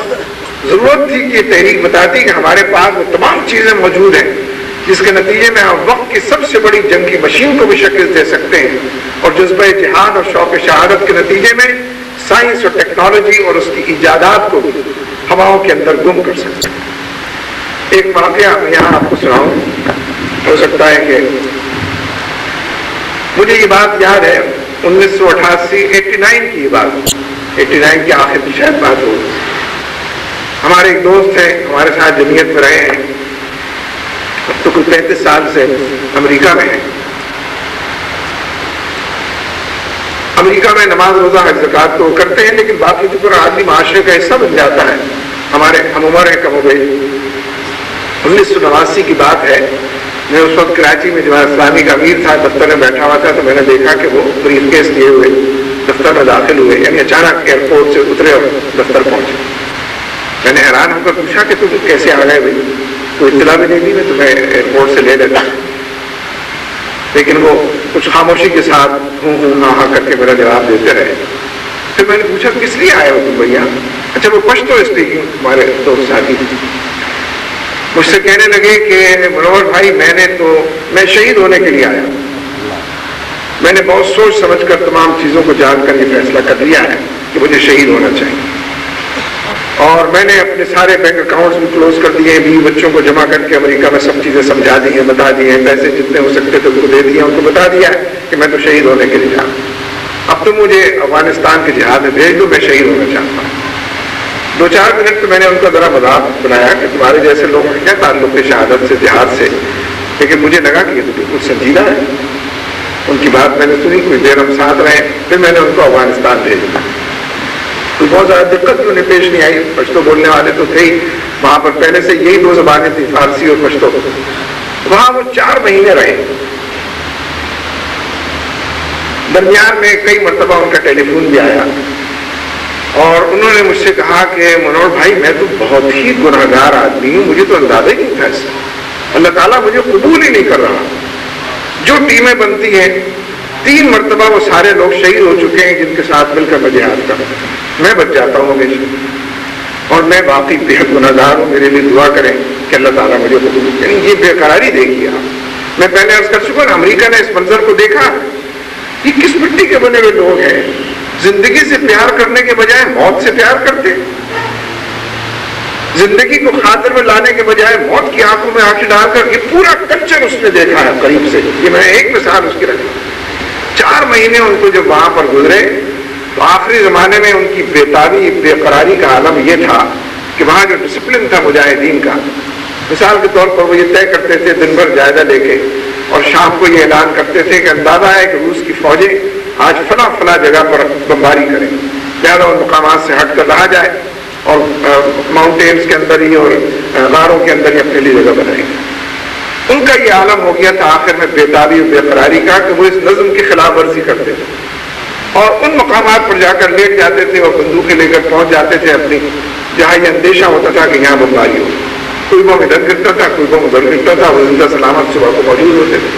ضرورت تھی کہ یہ تحریک بتاتی کہ ہمارے پاس وہ تمام چیزیں موجود ہیں جس کے نتیجے میں ہم وقت کی سب سے بڑی جنگی مشین کو بھی شکست دے سکتے ہیں اور جذبہ جہاد اور شوق شہادت کے نتیجے میں سائنس اور ٹیکنالوجی اور اس کی ایجادات کو بھی ہواؤں کے اندر گم کر سکتے ہیں۔ ایک واقعہ میں یہاں آپ کو سناؤں، ہو سکتا ہے کہ مجھے یہ بات یاد ہے 89 کی یہ بات، 89 کے آخر کی شاید بات ہو۔ ہمارے ایک دوست ہیں، ہمارے ساتھ جمعیت میں رہے ہیں، اب تو کچھ 35 سال سے امریکہ میں ہیں۔ امریکہ میں نماز روزہ حج زکات تو کرتے ہیں، لیکن باقی تو پورا آدمی معاشرے کا حصہ بن جاتا ہے۔ ہمارے ہم عمر ہیں کم و بیش۔ 1989 کی بات ہے، میں اس وقت کراچی میں جماعت اسلامی کا امیر تھا، دفتر میں بیٹھا ہوا تھا، تو میں نے دیکھا کہ وہ بریف کیس لیے ہوئے دفتر میں داخل ہوئے، یعنی اچانک ایئرپورٹ سے اترے اور دفتر پہنچے۔ میں نے حیران ہو کر پوچھا کہ تم کیسے آ گئے بھائی؟ کوئی اطلاع بھی نہیں دی، میں تمہیں ایئرپورٹ سے لے لیتا۔ لیکن وہ کچھ خاموشی کے ساتھ ہوں ہاں ہاں کر کے میرا جواب دیتے رہے۔ پھر میں نے پوچھا کس لیے آئے ہو تم بھیا؟ اچھا وہ پشتو اسپیکنگ ہمارے دوست ساتھی مجھ سے کہنے لگے کہ منور بھائی میں شہید ہونے کے لیے آیا۔ میں نے بہت سوچ سمجھ کر تمام چیزوں کو جان کر یہ فیصلہ کر لیا ہے کہ مجھے شہید ہونا چاہیے، اور میں نے اپنے سارے بینک اکاؤنٹس بھی کلوز کر دیے، بیوی بچوں کو جمع کر کے امریکہ میں سب چیزیں سمجھا دی ہیں، بتا دی ہیں، پیسے جتنے ہو سکتے تھے ان کو دے دیے، ان کو بتا دیا ہے کہ میں تو شہید ہونے کے لیے جا رہا ہوں، اب تو مجھے افغانستان کے جہاد میں بھیج دو، میں شہید ہونا چاہتا ہوں۔ 2-4 منٹ تو میں نے ان کا ذرا مذاق بنایا کہ تمہارے جیسے لوگوں کا کیا تعلق ہے شہادت سے، جہاد سے، لیکن مجھے لگا کہ یہ تو بالکل سنجیدہ ہے۔ ان کی بات میں نے سنی، کچھ دیر ہم ساتھ رہے، پھر میں نے ان کو افغانستان بھیج دیا۔ تو بہت زیادہ دقت بھی انہیں پیش نہیں آئی، پشتو بولنے والے تو تھے ہی وہاں پر، پہلے سے یہی 2 زبانیں تھیں، فارسی اور پشتو۔ وہاں وہ 4 مہینے رہے۔ درمیان میں کئی مرتبہ ان کا ٹیلی فون بھی آیا اور انہوں نے مجھ سے کہا کہ منور بھائی میں تو بہت ہی گناہگار آدمی ہوں، مجھے تو اندازہ ہی نہیں تھا اس سے، اللہ تعالیٰ مجھے قبول ہی نہیں کر رہا۔ جو ٹیمیں بنتی ہیں 3 مرتبہ وہ سارے لوگ شہید ہو چکے ہیں جن کے ساتھ مل کر میں جہاد کرتا ہوں، میں بچ جاتا ہوں ہمیشہ، اور میں واقعی بےحد گناہگار ہوں، میرے لیے دعا کریں کہ اللہ تعالیٰ مجھے قبول کرے۔ یہ بے قراری دیکھیے آپ، میں پہلے عرض کر چکا، امریکہ نے اس منظر کو دیکھا، یہ کس مٹی کے بنے ہوئے لوگ ہیں، زندگی سے پیار کرنے کے بجائے موت سے پیار کرتے، زندگی کو خاطر میں لانے کے بجائے موت کی آنکھوں میں آنکھیں ڈال کر، یہ پورا کلچر اس نے دیکھا ہے قریب سے۔ یہ میں ایک مثال اس کی رکھی۔ 4 مہینے ان کو جب وہاں پر گزرے تو آخری زمانے میں ان کی بےتابی بے قراری کا عالم یہ تھا کہ وہاں جو ڈسپلن تھا مجاہدین کا، مثال کے طور پر وہ یہ طے کرتے تھے دن بھر جائزہ لے کے، اور شام کو یہ اعلان کرتے تھے کہ اندازہ ہے کہ روس کی فوجیں آج فلاں فلاں جگہ پر بمباری کریں، لہٰذا ان مقامات سے ہٹ کر رہا جائے اور ماؤنٹینز کے اندر ہی اور غاروں کے اندر ہی اپنے لیے جگہ بنائیں۔ ان کا یہ عالم ہو گیا تھا آخر میں بےتابی اور بے قراری کا کہ وہ اس نظم کی خلاف ورزی کرتے تھے، اور ان مقامات پر جا کر لیٹ جاتے تھے اور بندوقیں لے کر پہنچ جاتے تھے اپنی، جہاں یہ اندیشہ ہوتا تھا کہ یہاں بمباری ہو، کوئی بم ادھر گرتا تھا، کوئی بم ادھر گرتا تھا، وہ زندہ سلامت صبح کو موجود ہوتے تھے۔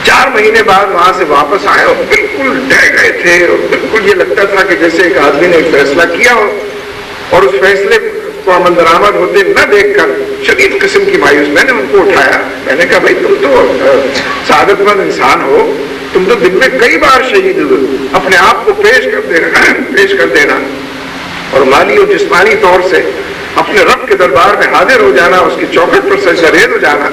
4 مہینے بعد وہاں سے واپس آئے اور بالکل ڈہ گئے تھے، اور بالکل یہ لگتا تھا کہ جیسے ایک آدمی نے ایک فیصلہ کیا ہو اور اس فیصلے کو عمل درآمد ہوتے نہ دیکھ کر شدید قسم کی مایوس۔ میں نے ان کو اٹھایا، میں نے کہا بھائی تم تو سعادت مند انسان ہو، تم تو دن میں کئی بار شہید ہوئے، اپنے آپ کو پیش کر دینا اور مالی اور جسمانی طور سے اپنے رب کے دربار میں حاضر ہو جانا، اس کی چوکھٹ پر سجدہ ریز ہو جانا،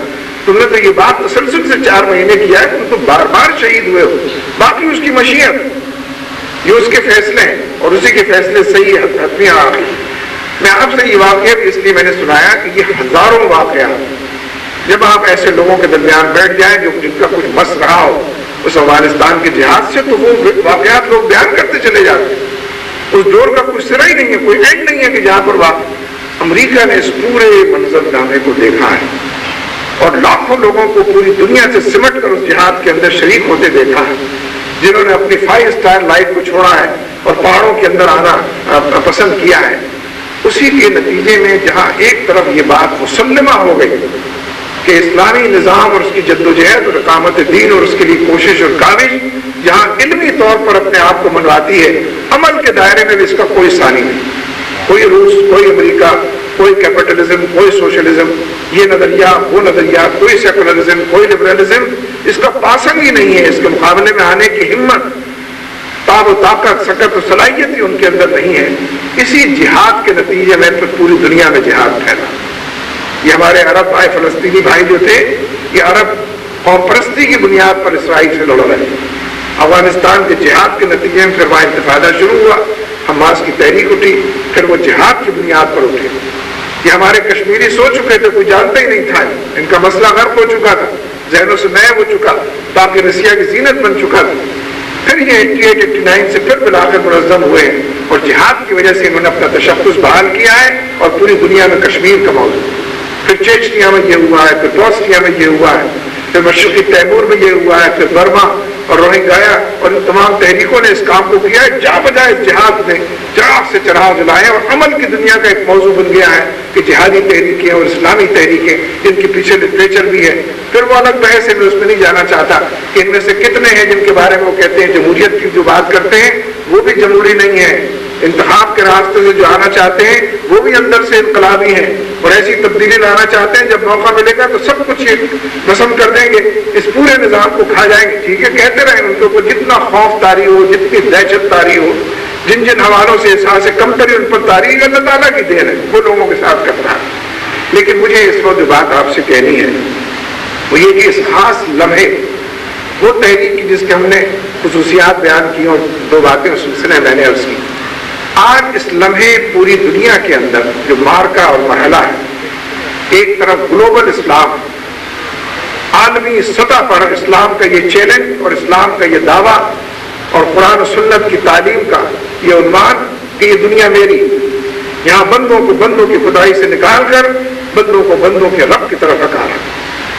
تم نے تو یہ بات تسلسل سے 4 مہینے کیا ہے، تم تو بار بار شہید ہوئے ہو، باقی اس کی مشیت، یہ اس کے فیصلے ہیں اور اسی کے فیصلے صحیح حتمی آ گئی۔ میں آپ سے یہ واقعہ اس لیے میں نے سنایا کہ یہ ہزاروں واقعات جب آپ ایسے لوگوں کے درمیان بیٹھ جائیں جو جن کا کچھ مس رہا ہو اس افغانستان کے جہاد سے، تو وہ واقعات لوگ بیان کرتے چلے جاتے ہیں، اس دور کا کوئی سرا ہی نہیں ہے، کوئی اینڈ نہیں ہے کہ جہاں پر امریکہ نے اس پورے منظر نامے کو دیکھا ہے اور لاکھوں لوگوں کو پوری دنیا سے سمٹ کر اس جہاد کے اندر شریک ہوتے دیکھا ہے، جنہوں نے اپنی 5 اسٹار لائف کو چھوڑا ہے اور پہاڑوں کے اندر آنا پسند کیا ہے۔ اسی کے نتیجے میں جہاں ایک طرف یہ بات مسلمہ ہو گئی کہ اسلامی نظام اور اس کی جدوجہد اور اقامت دین اور اس کے لیے کوشش اور کاوش جہاں علمی طور پر اپنے آپ کو منواتی ہے، عمل کے دائرے میں بھی اس کا کوئی ثانی نہیں، کوئی روس، کوئی امریکہ، کوئی کیپٹلزم، کوئی سوشلزم، یہ نظریہ وہ نظریہ، کوئی سیکولرزم، کوئی لبرلزم، اس کا پاسنگ ہی نہیں ہے، اس کے مقابلے میں آنے کی ہمت، تاب و طاقت، سکت و صلاحیت ہی ان کے اندر نہیں ہے۔ اسی جہاد کے نتیجے میں پھر پوری دنیا میں جہاد پھیلا۔ یہ ہمارے عرب بھائی، فلسطینی بھائی جو تھے، یہ عرب قوم پرستی کی بنیاد پر اسرائیل سے لڑ رہے ہیں۔ افغانستان کے جہاد کے نتیجے میں پھر وہاں انتفاضہ شروع ہوا، حماس کی تحریک اٹھی، پھر وہ جہاد کی بنیاد پر اٹھے۔ یہ ہمارے کشمیری سو چکے تھے، کوئی جانتا ہی نہیں تھا، ان کا مسئلہ غرق ہو چکا تھا، ذہنوں سے نائب ہو چکا، تاکہ رسیا کی زینت بن چکا تھا۔ پھر یہ 88-89 سے پھر بالآخر منظم ہوئے اور جہاد کی وجہ سے انہوں نے اپنا تشخص بحال کیا ہے اور پوری دنیا میں کشمیر کا موضوع، پھر چیچنیا میں یہ ہوا ہے، پھر بوسنیا میں یہ ہوا ہے، پھر مشرقی تیمور میں یہ ہوا ہے، پھر برما اور روہنگیا، اور ان تمام تحریکوں نے اس کام کو کیا ہے، جا بجائے جہاد میں چراغ سے چراغ جلائے، اور عمل کی دنیا کا ایک موضوع بن گیا ہے کہ جہادی تحریکیں اور اسلامی تحریکیں، جن کے پیچھے لٹریچر بھی ہے۔ پھر وہ الگ بحث ہے، میں اس میں نہیں جانا چاہتا کہ ان میں سے کتنے ہیں جن کے بارے میں وہ کہتے ہیں جمہوریت کی جو بات کرتے ہیں وہ بھی جمہوری نہیں ہے، انتخاب کے راستے سے جو آنا چاہتے ہیں وہ بھی اندر سے انقلابی ہیں، اور ایسی تبدیلی لانا چاہتے ہیں، جب موقع ملے گا تو سب کچھ رسم کر دیں گے، اس پورے نظام کو کھا جائیں گے۔ ٹھیک ہے، کہتے رہیں ان کے اوپر جتنا خوف طاری ہو، جتنی دہشت طاری ہو، جن جن حوالوں سے احساس کمتری ان پر طاری ہے، اللہ تعالیٰ کی دین ہے، وہ لوگوں کے ساتھ کر رہا ہے۔ لیکن مجھے اس وقت جو بات آپ سے کہنی ہے وہ یہ کہ اس خاص لمحے وہ تحریک کی جس کے ہم نے خصوصیات بیان کی، اور دو باتیں اس سلسلے میں نے عرض کی، آج اس لمحے پوری دنیا کے اندر جو مارکا اور مرحلہ ہے، ایک طرف گلوبل اسلام، عالمی سطح پر اسلام کا یہ چیلنج اور اسلام کا یہ دعویٰ اور قرآن و سنت کی تعلیم کا یہ عنوان کہ یہ دنیا میری، یہاں بندوں کو بندوں کی خدائی سے نکال کر بندوں کو بندوں کے رب کی طرف ہکانا،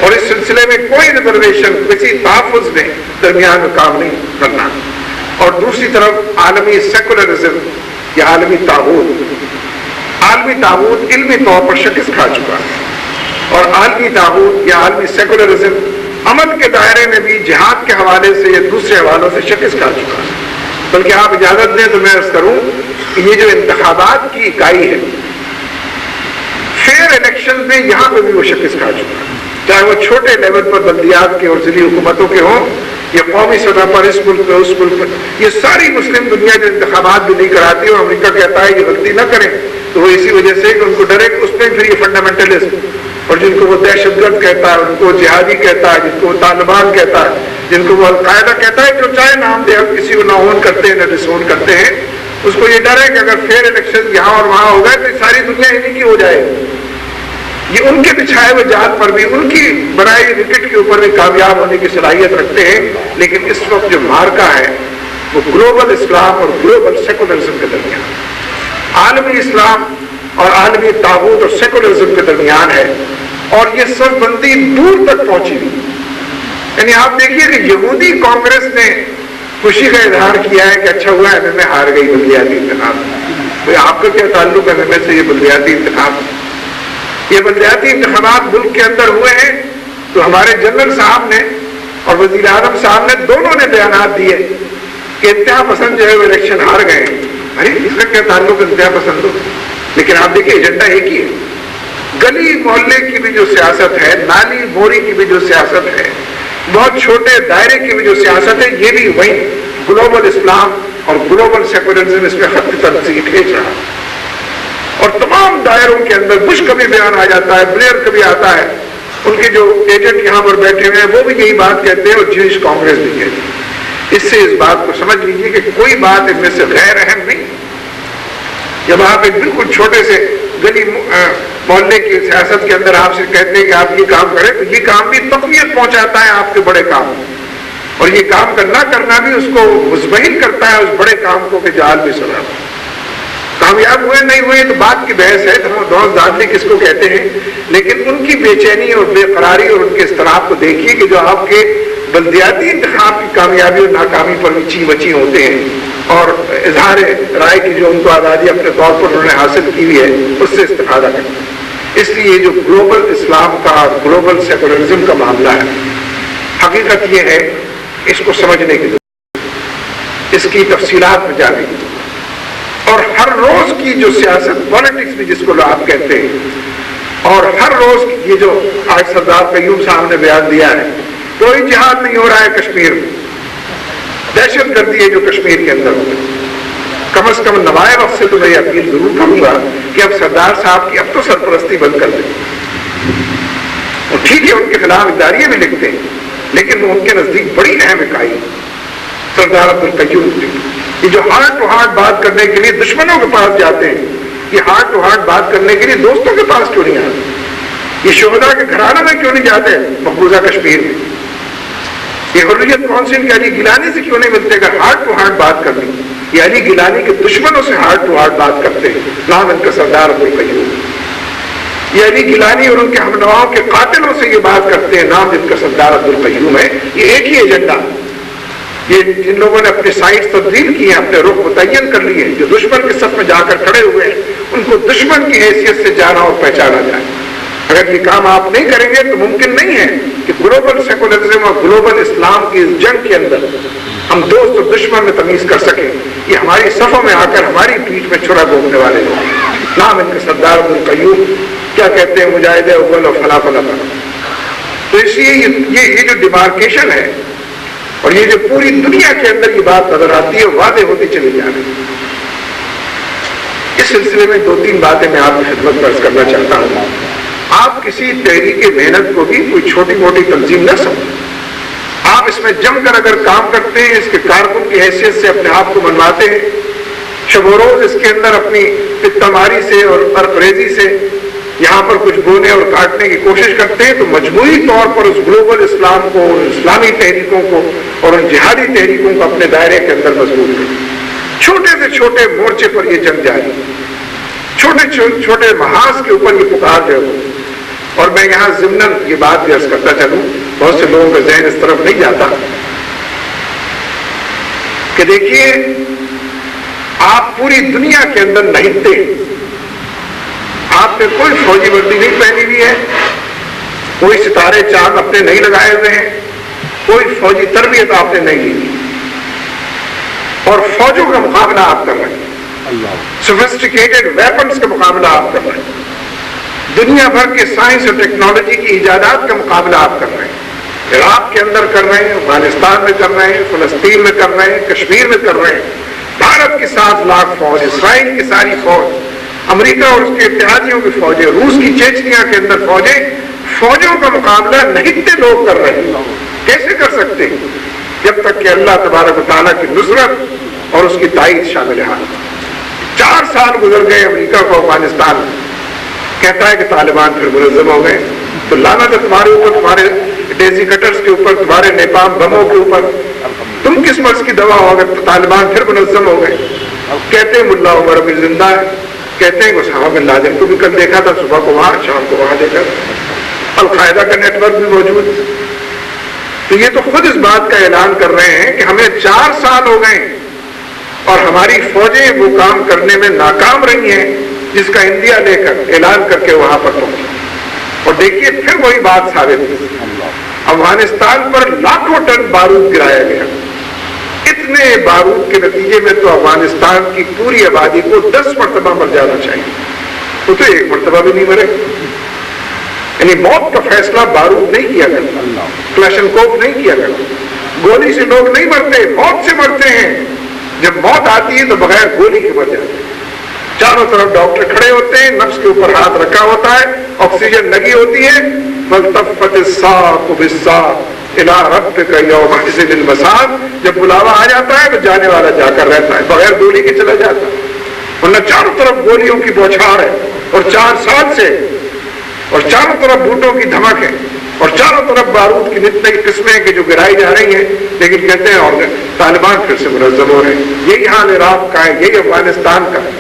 اور اس سلسلے میں کوئی ریزرویشن، کسی تحفظ میں درمیان میں کام نہیں کرنا۔ اور دوسری طرف عالمی سیکولرزم یا عالمی طاغوت علمی طور پر شکست کھا چکا ہے، اور عالمی طاغوت یا عالمی سیکولرزم عمل کے دائرے میں بھی جہاد کے حوالے سے یا دوسرے حوالوں سے شکست کھا چکا ہے۔ بلکہ آپ اجازت دیں تو میں عرض کروں کہ یہ جو انتخابات کی اکائی ہے، فیئر الیکشن میں یہاں پہ بھی وہ شکست کھا چکا ہے، چاہے وہ چھوٹے لیول پر بلدیات کے اور ضلعی حکومتوں کے ہوں یا قومی سطح پر اس ملک میں اس ملک میں۔ یہ ساری مسلم دنیا جو انتخابات بھی نہیں کراتی، اور امریکہ کہتا ہے یہ غلطی نہ کریں، تو وہ اسی وجہ سے کہ ان کو ڈرے کہ اس میں پھر یہ فنڈامنٹلسٹ، اور جن کو وہ دہشت گرد کہتا ہے، ان کو جہادی کہتا ہے، جن کو وہ طالبان کہتا ہے، جن کو وہ القاعدہ کہتا ہے، جو چاہے نام دے، ہم کسی کو نہ اون کرتے ہیں نہ ڈسون کرتے ہیں، اس کو یہ ڈر ہے کہ اگر فیئر الیکشن یہاں اور وہاں ہو گئے تو ساری دنیا انہیں کی ہو جائے۔ یہ ان کے بچھائے ہوئے جال پر بھی، ان کی بنائی وکٹ کے اوپر بھی کامیاب ہونے کی صلاحیت رکھتے ہیں۔ لیکن اس وقت جو مارکا ہے وہ گلوبل اسلام اور گلوبل سیکولرزم کے درمیان، عالمی اسلام اور عالمی طاغوت اور سیکولرزم کے درمیان ہے، اور یہ صف بندی دور تک پہنچی ہوئی۔ یعنی آپ دیکھیے کہ یہودی کانگریس نے خوشی کا اظہار کیا ہے کہ اچھا ہوا MMA ہار گئی بلدیاتی انتخاب۔ آپ کا کیا تعلق MMA سے؟ یہ بلدیاتی انتخاب، یہ بلدیاتی انتخابات ملک کے اندر ہوئے ہیں تو ہمارے جنرل صاحب نے اور وزیر اعظم صاحب نے دونوں نے بیانات دیے کہ انتہا پسند جو ہے وہ الیکشن ہار گئے ہیں۔ ارے اس کا کیا تعلق انتہا پسند ہو؟ لیکن آپ دیکھیے ایجنڈا ایک ہی ہے۔ گلی محلے کی بھی جو سیاست ہے، نالی موری کی بھی جو سیاست ہے، بہت چھوٹے دائرے کی بھی جو سیاست ہے، یہ بھی وہی گلوبل اسلام اور گلوبل سیکولرزم اس میں خط تنظیم کھینچ رہا ہے۔ اور تمام دائروں کے اندر بش کا بھی بیان آ جاتا ہے، بلیئر کا بھی آتا ہے، ان کے جو ایجنٹ یہاں پر بیٹھے ہوئے ہیں وہ بھی یہی بات کہتے ہیں، اور جوئش کانگریس بھی کہتی ہے۔ اس سے اس بات کو سمجھ لیجیے کہ کوئی بات ان میں سے غیر اہم نہیں۔ جب آپ ایک بالکل چھوٹے سے گلی محلے کی سیاست کے اندر آپ سے کہتے ہیں کہ آپ یہ کام کریں، تو یہ کام بھی تقویت پہنچاتا ہے آپ کے بڑے کام، اور یہ کام کرنا بھی اس کو مزمحل کرتا ہے اس بڑے کام کو کہ جال بھی سنا۔ کامیاب ہوئے نہیں ہوئے تو بات کی بحث ہے، دوست دادی کس کو کہتے ہیں، لیکن ان کی بے چینی اور بے قراری اور ان کے اضطراب کو دیکھیے کہ جو آپ کے بلدیاتی انتخاب کی کامیابی اور ناکامی پر وچی وچی ہوتے ہیں، اور اظہار رائے کی جو ان کو آزادی اپنے طور پر انہوں نے حاصل کی ہوئی ہے اس سے استفادہ کرتے ہیں۔ اس لیے جو گلوبل اسلام کا گلوبل سیکولرزم کا معاملہ ہے، حقیقت یہ ہے اس کو سمجھنے کی ضرورت، اس کی تفصیلات میں جانے کی ضرورت۔ اور ہر روز کی جو سیاست، پالیٹکس بھی جس کو آپ کہتے ہیں، اور ہر روز یہ جو آج سردار قیوم صاحب نے بیان دیا ہے، کوئی جہاد نہیں ہو رہا ہے کشمیر میں، دہشت گردی ہے جو کشمیر کے اندر ہوتا ہے۔ کم از کم نوائے وقت سے تو میں یہ اپیل ضرور کروں گا کہ اب سردار صاحب کی اب تو سرپرستی بند کر دیں۔ اور ٹھیک ہے ان کے خلاف اداریے بھی لکھتے ہیں، لیکن وہ ان کے نزدیک بڑی اہم اکائی سردار عبدالقیوم تھے۔ یہ جو ہارٹ ٹو ہارٹ بات کرنے کے لیے دشمنوں کے پاس جاتے ہیں، یہ ہارٹ ٹو ہارٹ بات کرنے کے لیے دوستوں کے پاس کیوں نہیں آتے؟ یہ شہداء کے گھرانوں میں کیوں نہیں جاتے مقبوضہ کشمیر میں؟ یہ حریت کونسل کے علی گیلانی سے کیوں نہیں ملتے اگر ہارٹ ٹو ہارٹ بات کرنی؟ یہ علی گیلانی کے دشمنوں سے ہارٹ ٹو ہارٹ بات کرتے ہیں، نام ان کا سردار عبدالقیوم۔ یہ علی گیلانی اور ان کے ہمنواؤں کے قاتلوں سے یہ بات کرتے ہیں، نام جن کا سردار عبدالقیوم ہے۔ یہ ایک ہی ایجنڈا، یہ جن لوگوں نے اپنے سائٹ تبدیل کیے ہیں، اپنے رخ متعین کر لیے، جو دشمن کے صف میں جا کر کھڑے ہوئے ہیں، ان کو دشمن کی حیثیت سے جانا اور پہچانا جائے۔ اگر یہ کام آپ نہیں کریں گے تو ممکن نہیں ہے کہ گلوبل سیکولرزم اور گلوبل اسلام کی اس جنگ کے اندر ہم دوست اور دشمن میں تمیز کر سکیں۔ یہ ہماری صفوں میں آ کر ہماری پیٹھ میں چھرا گھومنے والے لوگ، نام ان کے سردار عبدالقیوم کیا کہتے ہیں، مجاہد اول اور فلاں فلاں۔ تو اس لیے یہ جو ڈیمارکیشن ہے اور یہ جو پوری دنیا کے اندر یہ بات نظر آتی ہے، واضح ہوتی چلی جا رہی ہے۔ اس سلسلے میں دو تین باتیں میں آپ کی خدمت میں عرض کرنا چاہتا ہوں۔ آپ کسی تحریک محنت کو بھی کوئی چھوٹی موٹی تنظیم نہ سمجھیں۔ آپ اس میں جم کر اگر کام کرتے ہیں، اس کے کارکن کی حیثیت سے اپنے آپ کو منواتے ہیں، شب و روز اس کے اندر اپنی پتماری سے اور پرپریزی سے یہاں پر کچھ بونے اور کاٹنے کی کوشش کرتے ہیں، تو مجموعی طور پر اس گلوبل اسلام کو، اسلامی تحریکوں کو اور ان جہادی تحریکوں کو اپنے دائرے کے اندر مضبوط کریں۔ چھوٹے سے چھوٹے مورچے پر یہ جنگ جاری، چھوٹے چھوٹے محاذ کے اوپر یہ پکار جو ہے۔ اور میں یہاں ضمناً یہ بات بھی عرض کرتا چلوں، بہت سے لوگوں کا ذہن اس طرف نہیں جاتا کہ دیکھیے آپ پوری دنیا کے اندر نہتے، آپ نے کوئی فوجی وردی نہیں پہنی ہوئی ہے، کوئی ستارے چاند اپنے نہیں لگائے ہوئے ہیں، کوئی فوجی تربیت آپ نے نہیں لی، اور فوجوں کا مقابلہ آپ کر رہے ہیں، سوفسٹیکیٹڈ ویپنز کا مقابلہ آپ کر رہے ہیں، دنیا بھر کے سائنس اور ٹیکنالوجی کی ایجادات کا مقابلہ آپ کر رہے ہیں، عراق کے اندر کر رہے ہیں، افغانستان میں کر رہے ہیں، فلسطین میں کر رہے ہیں، کشمیر میں کر رہے ہیں، بھارت کی 7 لاکھ فوج، اسرائیل کی ساری فوج، امریکہ اور اس کے اتحادیوں کی فوجیں، روس کی چیچنیا کے اندر فوجیں، فوجوں کا مقابلہ نہتے لوگ کر رہے ہیں۔ کیسے کر سکتے ہیں؟ جب تک کہ اللہ تبارک و تعالیٰ کی نصرت اور اس کی تائید شامل ہے۔ 4 سال گزر گئے امریکہ کو افغانستان میں، کہتا ہے کہ طالبان پھر منظم ہو گئے، تو لعنت ہے تمہارے اوپر، تمہارے ڈیزی کٹرز کے اوپر، تمہارے نیپام بموں کے اوپر، تم کس مرض کی دوا ہو گئے؟ تو طالبان پھر منظم ہو گئے۔ کہتے ہیں ملا عمر ابھی زندہ ہے، کہتے ہیں اسامہ بن لادن کو بھی کل دیکھا تھا، صبح کو وہاں، شام کو وہاں دیکھا، القاعدہ کا نیٹ ورک بھی موجود۔ تو یہ تو خود اس بات کا اعلان کر رہے ہیں کہ ہمیں 4 سال ہو گئے اور ہماری فوجیں وہ کام کرنے میں ناکام رہی ہیں جس کا انڈیا لے کر اعلان کر کے وہاں پر پہنچے۔ اور دیکھیے پھر وہی بات ثابت ہوئی، افغانستان پر لاکھوں ٹن بارود گرایا گیا، اتنے بارود کے نتیجے میں تو افغانستان کی پوری آبادی کو 10 مرتبہ مر جانا چاہیے، وہ تو 1 مرتبہ بھی نہیں مرے۔ یعنی موت کا فیصلہ بارود نہیں کیا کرتا، کلاشنکوف نہیں کیا کرتا، گولی سے لوگ نہیں مرتے، موت سے مرتے ہیں۔ جب موت آتی ہے تو بغیر گولی کے مر جاتے ہیں۔ چاروں طرف ڈاکٹر کھڑے ہوتے ہیں، نفس کے اوپر ہاتھ رکھا ہوتا ہے، آکسیجن لگی ہوتی ہے، فالتفت الساق بالساق الی ربک یومئذ المساق، جب بلاوا آ جاتا ہے تو جانے والا جا کر رہتا ہے، بغیر گولی کے چلا جاتا ہے۔ ورنہ چاروں طرف گولیوں کی بوچھار ہے، اور 4 سال سے، اور چاروں طرف بوٹوں کی دھمک ہے، اور چاروں طرف بارود کی نئی قسمیں کہ جو گرائی جا رہی ہیں، لیکن کہتے ہیں اور طالبان پھر سے منظم ہو رہے ہیں۔ یہی حال عراق کا ہے، یہی افغانستان کا ہے۔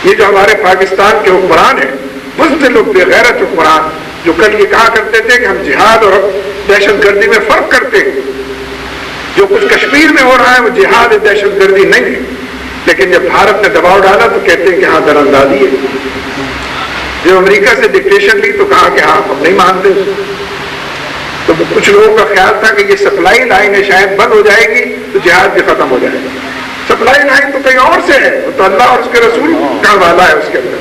یہ جو ہمارے پاکستان کے حکمران ہیں، بزدل و بے غیرت حکمران، جو کل یہ کہا کرتے تھے کہ ہم جہاد اور دہشت گردی میں فرق کرتے ہیں، جو کچھ کشمیر میں ہو رہا ہے وہ جہاد دہشت گردی نہیں ہے، لیکن جب بھارت نے دباؤ ڈالا تو کہتے ہیں کہ ہاں در اندازی ہے۔ جب امریکہ سے ڈکٹیشن لی تو کہا کہ ہاں ہم نہیں مانتے۔ تو کچھ لوگوں کا خیال تھا کہ یہ سپلائی لائن شاید بند ہو جائے گی تو جہاد بھی ختم ہو جائے گا، سپلائی لائن تو کہیں اور سے ہے، وہ تو اللہ اور اس کے رسول کا والا ہے اس کے اندر.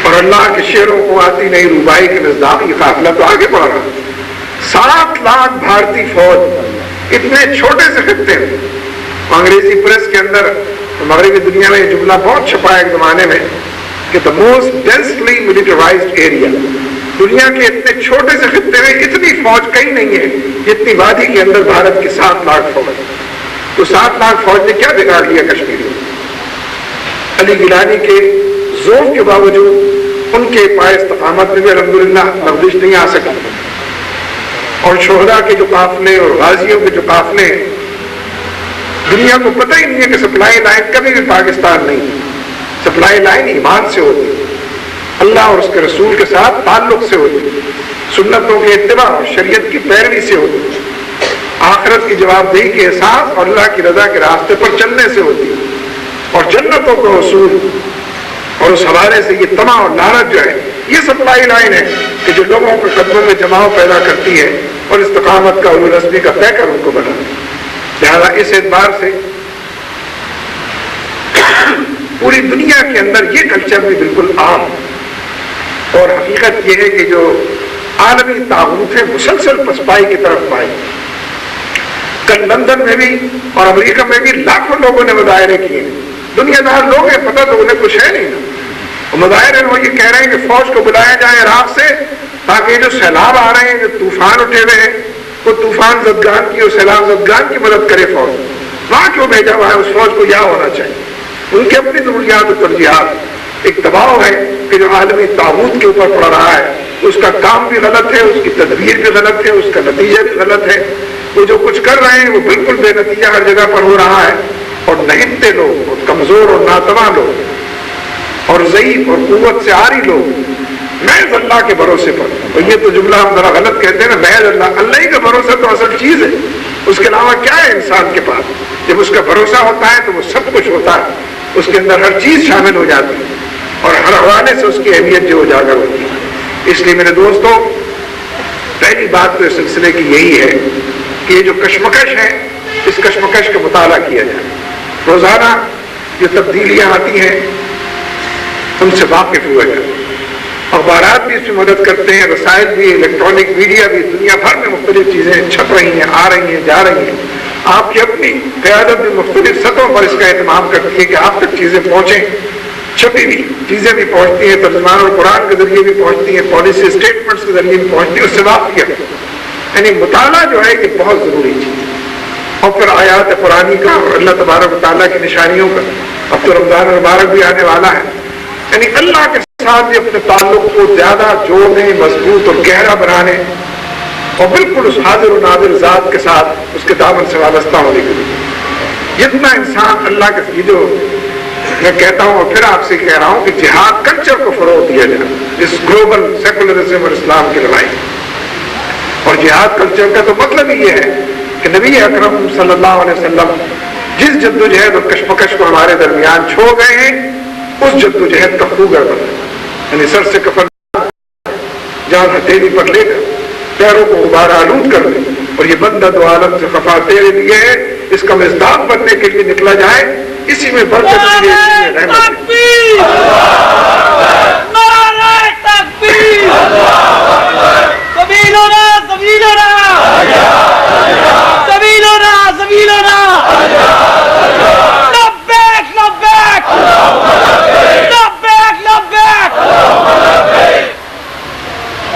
اور اللہ کے شیروں کو آتی نہیں روبائی کے نزدیک یہ قافلہ تو آگے بڑھ رہا. 7 لاکھ بھارتی فوج اتنے چھوٹے سے خطے میں. انگریزی پریس کے اندر مغربی دنیا میں یہ جملہ بہت چھپا ہے ایک زمانے میں کہ the most densely militarized area، دنیا کے اتنے چھوٹے سے خطے میں اتنی فوج کہیں نہیں ہے جتنی وادی کے اندر بھارت کی 7 لاکھ فوج. تو 7 لاکھ فوج نے کیا بگاڑ لیا کشمیر میں؟ علی گیلانی کے ذوق کے باوجود ان کے پائے استقامت میں بھی الحمدللہ لغزش نہیں آ سکی. اور شہداء کے جو قافلے اور غازیوں کے جو قافلے ہیں، دنیا کو پتہ ہی نہیں ہے کہ سپلائی لائن کبھی بھی پاکستان نہیں. سپلائی لائن ایمان سے ہوتی، اللہ اور اس کے رسول کے ساتھ تعلق سے ہوتی، سنتوں کے اتباع اور شریعت کی پیروی سے ہوتی، آخرت کی جواب دہی کے احساس اور اللہ کی رضا کے راستے پر چلنے سے ہوتی، اور جنتوں کو حصول اور اس حوالے سے یہ تما اور لعنت جو ہے یہ سپلائی لائن ہے کہ جو لوگوں کے قدموں میں جماؤ پیدا کرتی ہے اور استقامت کا علو رسمی کا طے کر ان کو بناتی. لہذا اس اعتبار سے پوری دنیا کے اندر یہ کلچر بھی بالکل عام. اور حقیقت یہ ہے کہ جو عالمی طاغوت ہے مسلسل پسپائی کی طرف پائے. کل لندن میں بھی اور امریکہ میں بھی لاکھوں لوگوں نے مظاہرے کیے. دنیا دار لوگ ہیں، پتہ تو انہیں کچھ ہے نہیں نا. مظاہرے وہ یہ کہہ رہے ہیں کہ فوج کو بلایا جائے عراق سے تاکہ جو سیلاب آ رہے ہیں، جو طوفان اٹھے ہوئے ہیں، وہ طوفان زدگان کی اور سیلاب زدگان کی مدد کرے. فوج وہاں کیوں بھیجا ہوا ہے؟ اس فوج کو یہاں ہونا چاہیے. ان کی اپنی ضروریات اور ترجیحات. ایک دباؤ ہے کہ جو عالمی طاغوت کے اوپر پڑ رہا ہے اس کا کام بھی غلط ہے، اس کی تدبیر بھی غلط ہے، اس کا نتیجہ بھی غلط ہے. وہ جو کچھ کر رہے ہیں وہ بالکل بے نتیجہ ہر جگہ پر ہو رہا ہے. اور نہتے لوگ اور کمزور اور ناتواں لوگ اور ضعیف اور قوت سے عاری لوگ محض اللہ کے بھروسے پر. اور یہ تو جملہ ہم ذرا غلط کہتے ہیں نا، محض اللہ. اللہ ہی کا بھروسہ تو اصل چیز ہے، اس کے علاوہ کیا ہے انسان کے پاس؟ جب اس کا بھروسہ ہوتا ہے تو وہ سب کچھ ہوتا ہے، اس کے اندر ہر چیز شامل ہو جاتی ہے اور ہر حوالے سے اس کی اہمیت جو اجاگر ہوتی ہے. اس لیے میرے دوستوں، پہلی بات تو اس سلسلے کی یہی ہے کہ یہ جو کشمکش ہے اس کشمکش کا مطالعہ کیا جائے. روزانہ جو تبدیلیاں آتی ہیں ان سے واقف ہوا جائے. اخبارات بھی اس میں مدد کرتے ہیں، رسائل بھی، الیکٹرانک میڈیا بھی، دنیا بھر میں مختلف چیزیں چھپ رہی ہیں، آ رہی ہیں، جا رہی ہیں. آپ کی اپنی قیادت بھی مختلف سطحوں پر اس کا اہتمام کرتی ہے کہ آپ تک چیزیں پہنچیں. چھپی ہوئی چیزیں بھی پہنچتی ہیں، ترجمان اور قرآن کے ذریعے بھی پہنچتی ہیں، پالیسی اسٹیٹمنٹس کے ذریعے بھی پہنچتی ہیں. اس سے واقف یعنی مطالعہ جو ہے یہ بہت ضروری چیز ہے. اور پھر آیات قرآنی کا اور اللہ تبارک و تعالیٰ کی نشانیوں کا. اب تو رمضان مبارک بھی آنے والا ہے، یعنی اللہ کے ساتھ بھی اپنے تعلق کو زیادہ جوڑنے، مضبوط اور گہرا بنانے اور بالکل اس حاضر و ناظر ذات کے ساتھ اس کے دامن سے وابستہ ہونے کے لیے جتنا انسان اللہ کے جو میں کہتا ہوں اور پھر آپ سے کہہ رہا ہوں کہ جہاد کلچر کو فروغ دیا جائے اس گلوبل سیکولرزم اور اسلام کی لڑائی. اور جہاد کلچر کا تو مطلب ہی یہ ہے کہ نبی اکرم صلی اللہ علیہ وسلم جس جدوجہد اور کشمکش کو ہمارے درمیان چھوڑ گئے ہیں اس جدوجہد کا خوگر بنا، یعنی سر سے کفن جان ہتھیلی پر لے کر پیروں کو غبار آلود کر دیں اور یہ بندہ دو عالم سے خفا تیرے لیے ہے، اس کا مزداد بننے کے لیے نکلا جائے. اسی میں برکت ہے، اسی میں رحمت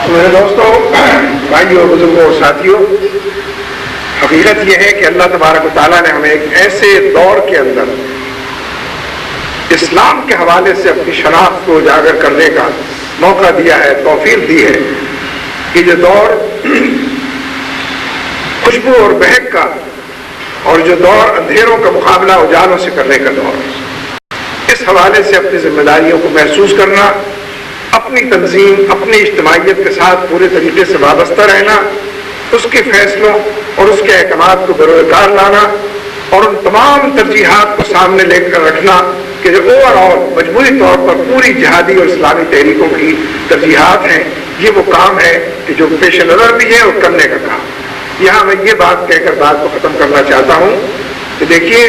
میرے دوستوں، بھائیوں، بزرگوں اور ساتھیوں، حقیقت یہ ہے کہ اللہ تبارک و تعالیٰ نے ہمیں ایک ایسے دور کے اندر اسلام کے حوالے سے اپنی شناخت کو اجاگر کرنے کا موقع دیا ہے، توفیق دی ہے کہ یہ دور خوشبو اور مہک کا اور جو دور اندھیروں کا مقابلہ اجالوں سے کرنے کا دور. اس حوالے سے اپنی ذمہ داریوں کو محسوس کرنا، اپنی تنظیم، اپنی اجتماعیت کے ساتھ پورے طریقے سے وابستہ رہنا، اس کے فیصلوں اور اس کے احکامات کو بروئے کار لانا اور ان تمام ترجیحات کو سامنے لے کر رکھنا کہ جو اوور آل مجموعی طور پر پوری جہادی اور اسلامی تحریکوں کی ترجیحات ہیں، یہ وہ کام ہے کہ جو پیش نظر بھی ہے اور کرنے کا کام. یہاں میں یہ بات کہہ کر بات کو ختم کرنا چاہتا ہوں کہ دیکھیے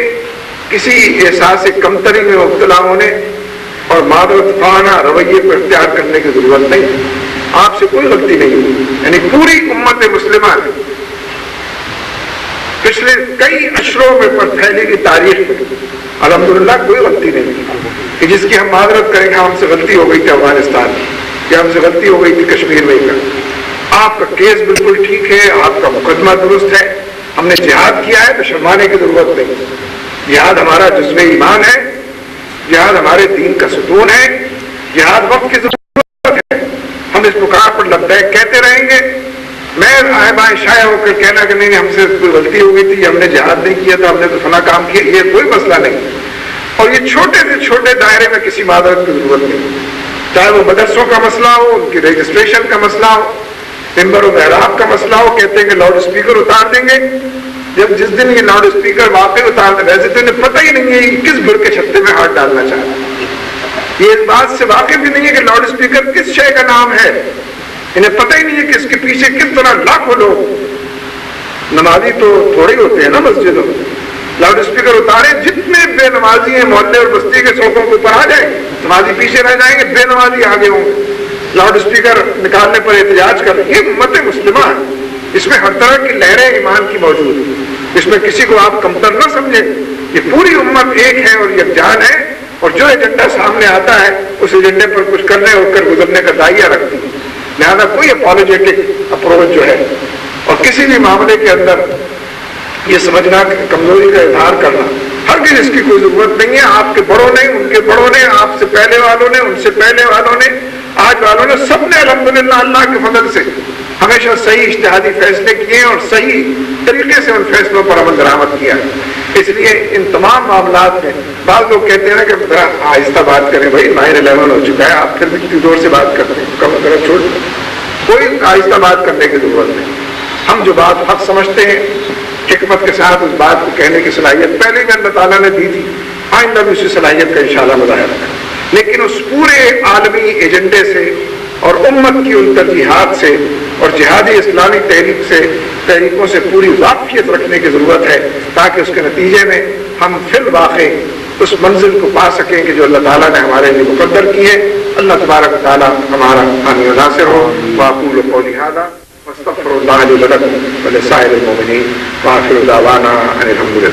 کسی احساس کمتری میں مبتلا ہونے اور معذرت خواہانہ رویے کو اختیار کرنے کی ضرورت نہیں. آپ سے کوئی غلطی نہیں ہوئی، یعنی پوری امت مسلمہ نے پچھلے کئی اشروں میں پر پھیلی ہوئی تاریخ میں الحمدللہ کوئی غلطی نہیں کی کہ جس کی ہم معذرت کریں کہ ہم سے غلطی ہو گئی تھی افغانستان میں یا ہم سے غلطی ہو گئی تھی کشمیر میں. آپ کا کیس بالکل ٹھیک ہے، آپ کا مقدمہ درست ہے، ہم نے جہاد کیا ہے تو شرمانے کی ضرورت نہیں. جہاد ہمارا جذبہ ایمان ہے، جہاد ہمارے دین کا ستون ہے، جہاد وقت کی ضرورت ہے. ہم اس مقام پر لبیک کہتے رہیں گے. میں آئے بائیں شائع ہو کر کہنا کہ نہیں ہم سے کوئی غلطی ہو گئی تھی، ہم نے جہاد نہیں کیا تھا، ہم نے تو فلاں کام کیا، یہ کوئی مسئلہ نہیں. اور یہ چھوٹے سے چھوٹے دائرے میں کسی معذرت کی ضرورت نہیں، چاہے وہ مدرسوں کا مسئلہ ہو، ان کی رجسٹریشن کا مسئلہ ہو، ممبر و محراب کا مسئلہ ہو. کہتے ہیں کہ لاؤڈ اسپیکر اتار دیں گے. جب جس دن یہ لاؤڈ اسپیکر واقعی اتار دیں، ویسے تو انہیں پتہ ہی نہیں ہے کہ کس بڑ کے چھتے میں ہاتھ ڈالنا چاہتا ہے. یہ اس بات سے واقف بھی نہیں ہے کہ لاؤڈ اسپیکر کس شے کا نام ہے. انہیں پتہ ہی نہیں ہے کہ اس کے پیچھے کس طرح لاکھوں لوگ، نمازی تو تھوڑے ہی ہوتے ہیں نا مسجدوں میں. لاؤڈ اسپیکر اتارے، جتنے بے نمازی ہیں محلے اور بستی کے سڑکوں کے اوپر آ جائیں، نمازی پیچھے رہ جائیں گے، بے نمازی آگے ہوں گے. لاؤڈ اسپیکر نکالنے پر احتجاج کر، یہ امت مسلمہ ہے. اس میں ہر طرح کی لہریں ایمان کی موجود ہیں. اس میں کسی کو آپ کمتر نہ سمجھیں. یہ پوری امت ایک ہے اور یکجان ہے، اور جو ایجنڈا سامنے آتا ہے اس ایجنڈے پر کچھ کرنے اور کر گزرنے کا دائیا رکھتی ہے. لہذا کوئی اپالوجیٹک اپروچ جو ہے اور کسی بھی معاملے کے اندر یہ سمجھنا کہ کمزوری کا اظہار کرنا، ہرگز اس کی کوئی ضرورت نہیں ہے. آپ کے بڑوں نے، ان کے بڑوں نے، آپ سے پہلے والوں نے، ان سے پہلے والوں نے، آج والوں نے، سب نے الحمدللہ اللہ کے فضل سے ہمیشہ صحیح اجتہادی فیصلے کیے اور صحیح طریقے سے ان فیصلوں پر عمل درآمد کیا. اس لیے ان تمام معاملات میں بعض لوگ کہتے ہیں کہ ذرا آہستہ بات کریں، بھائی 9/11 ہو چکا ہے، آپ پھر بھی کتنی زور سے بات کرتے ہیں، کم ذرا چھوڑ. کوئی آہستہ بات کرنے کی ضرورت نہیں. ہم جو بات حق سمجھتے ہیں، حکمت کے ساتھ اس بات کو کہنے کی صلاحیت پہلے بھی اللہ تعالیٰ نے دی تھی، آئندہ بھی اسی صلاحیت کا انشاءاللہ مظاہرہ کریں. لیکن اس پورے عالمی ایجنڈے سے اور امت کی ان ترجیحات سے اور جہادی اسلامی تحریکوں سے پوری واقفیت رکھنے کی ضرورت ہے، تاکہ اس کے نتیجے میں ہم فی الواقع اس منزل کو پا سکیں کہ جو اللہ تعالیٰ نے ہمارے لیے مقدر کی ہے. اللہ تبارک و تعالیٰ ہمارا حامی و ناصر ہو. واقول قولی ھذا واستغفر اللہ لي ولكم ولسائر المؤمنين وآخر دعوانا ان الحمد لله.